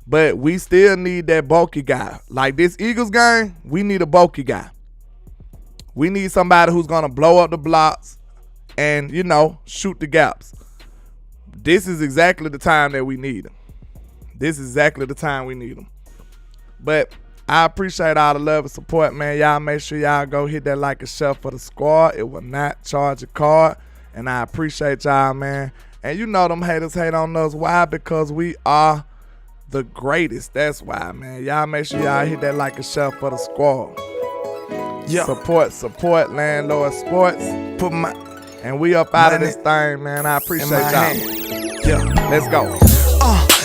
But we still need that bulky guy. Like this Eagles game, we need a bulky guy. We need somebody who's going to blow up the blocks and, you know, shoot the gaps. This is exactly the time that we need him. This is exactly the time we need him. But I appreciate all the love and support, man. Y'all make sure y'all go hit that like and share for the squad. It will not charge a card. And I appreciate y'all, man. And you know them haters hate on us. Why? Because we are the greatest. That's why, man. Y'all make sure y'all hit that like and share for the squad. Yeah. Support Landlord Sports. And we up out of this thing, man. I appreciate y'all. Yeah, let's go.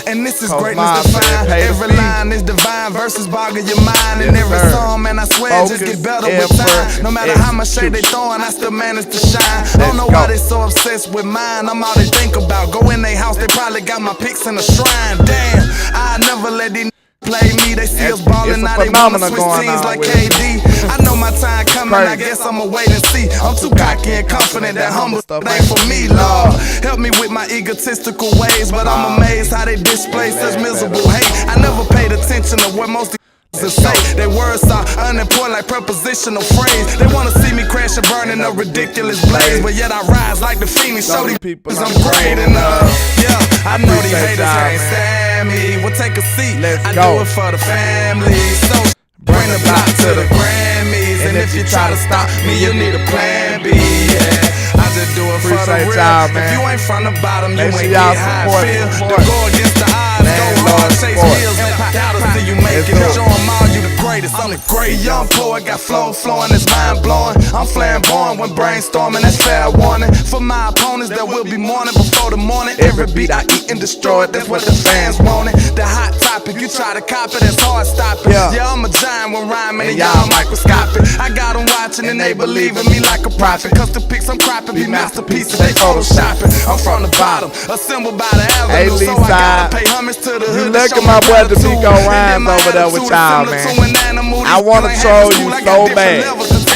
And this is greatness defined. Every line is divine. Verses boggle your mind. And every song, man, I swear, just get better with time. No matter how much shade they throwing, I still manage to shine. I don't know why they so obsessed with mine. I'm all they think about. Go in their house, they probably got my pics in a shrine. Damn, I never let these play me. They see us ballin', now they wanna switch teams like KD. I know my time coming, I guess I'ma wait and see. I'm too cocky and confident that humble stuff ain't for me, Lord. Help me with my egotistical ways, but I'm amazed how they display such miserable hate. I never paid attention to what most to say. Their words are unimportant like prepositional phrase. They wanna see me crash and burn in a ridiculous blaze, but yet I rise like the Phoenix. Show these people I'm great enough. Yeah, I know these haters can't stand me. We'll take a seat. I do it for the family. So bring the block to the Grammys, and if you try to stop me, you need a plan B. Yeah, I just do it for the Appreciate real. y'all, man. If you ain't from the bottom, you Make sure ain't y'all get how support, I feel. support. To go against the odds, go hard, chase Sports. bills, let the doubters till you make it. Let's Show go. 'em all you the greatest. I'm the great young poet, got flow flowing, it's mind blowing. I'm flamboyant when brainstorming, that's fair warning. For my opponents that will be mourning before the morning. Every beat I eat and destroy it, that's what the fans want it. The hot topic, you try to copy, that's hard stopping. Yeah, I'm a giant when rhyming and y'all microscopic. I got them watching and they believe in me like a prophet. Custom pics I'm cropping, be masterpieces, they photoshopping. I'm from the bottom, assembled by the avenue, so I gotta pay homage to the hood. Look at my boy D'Amico Rhymes over there with y'all, man. I want to troll you so bad,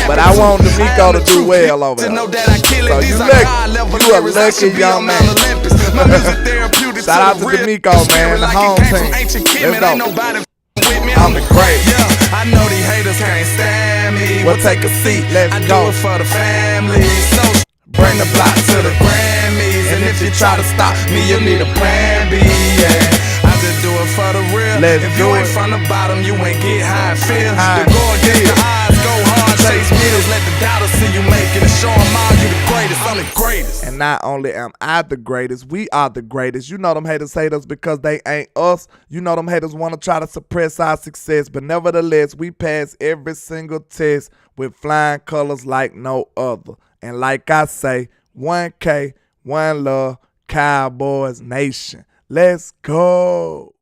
but I want D'Amico to do well over there. So you a lucky young man. Shout out to D'Amico, man, the home team. Let's go. I'm the great. Yeah, I know these haters can't stand me. We'll take a seat. Let's I go. do it for the family. So bring the block to the Grammys. And if you try to stop me, you need a plan B. Yeah, I just do it for the real. If you ain't from the bottom, you ain't get how it feels. To go against the odds, go hard, chase bills. Let the doubters see you make it and show 'em all you the greatest. I'm the greatest. And not only am I the greatest, we are the greatest. You know them haters hate us because they ain't us. You know them haters want to try to suppress our success. But nevertheless, we pass every single test with flying colors like no other. And like I say, 1K, one love, Cowboys Nation. Let's go.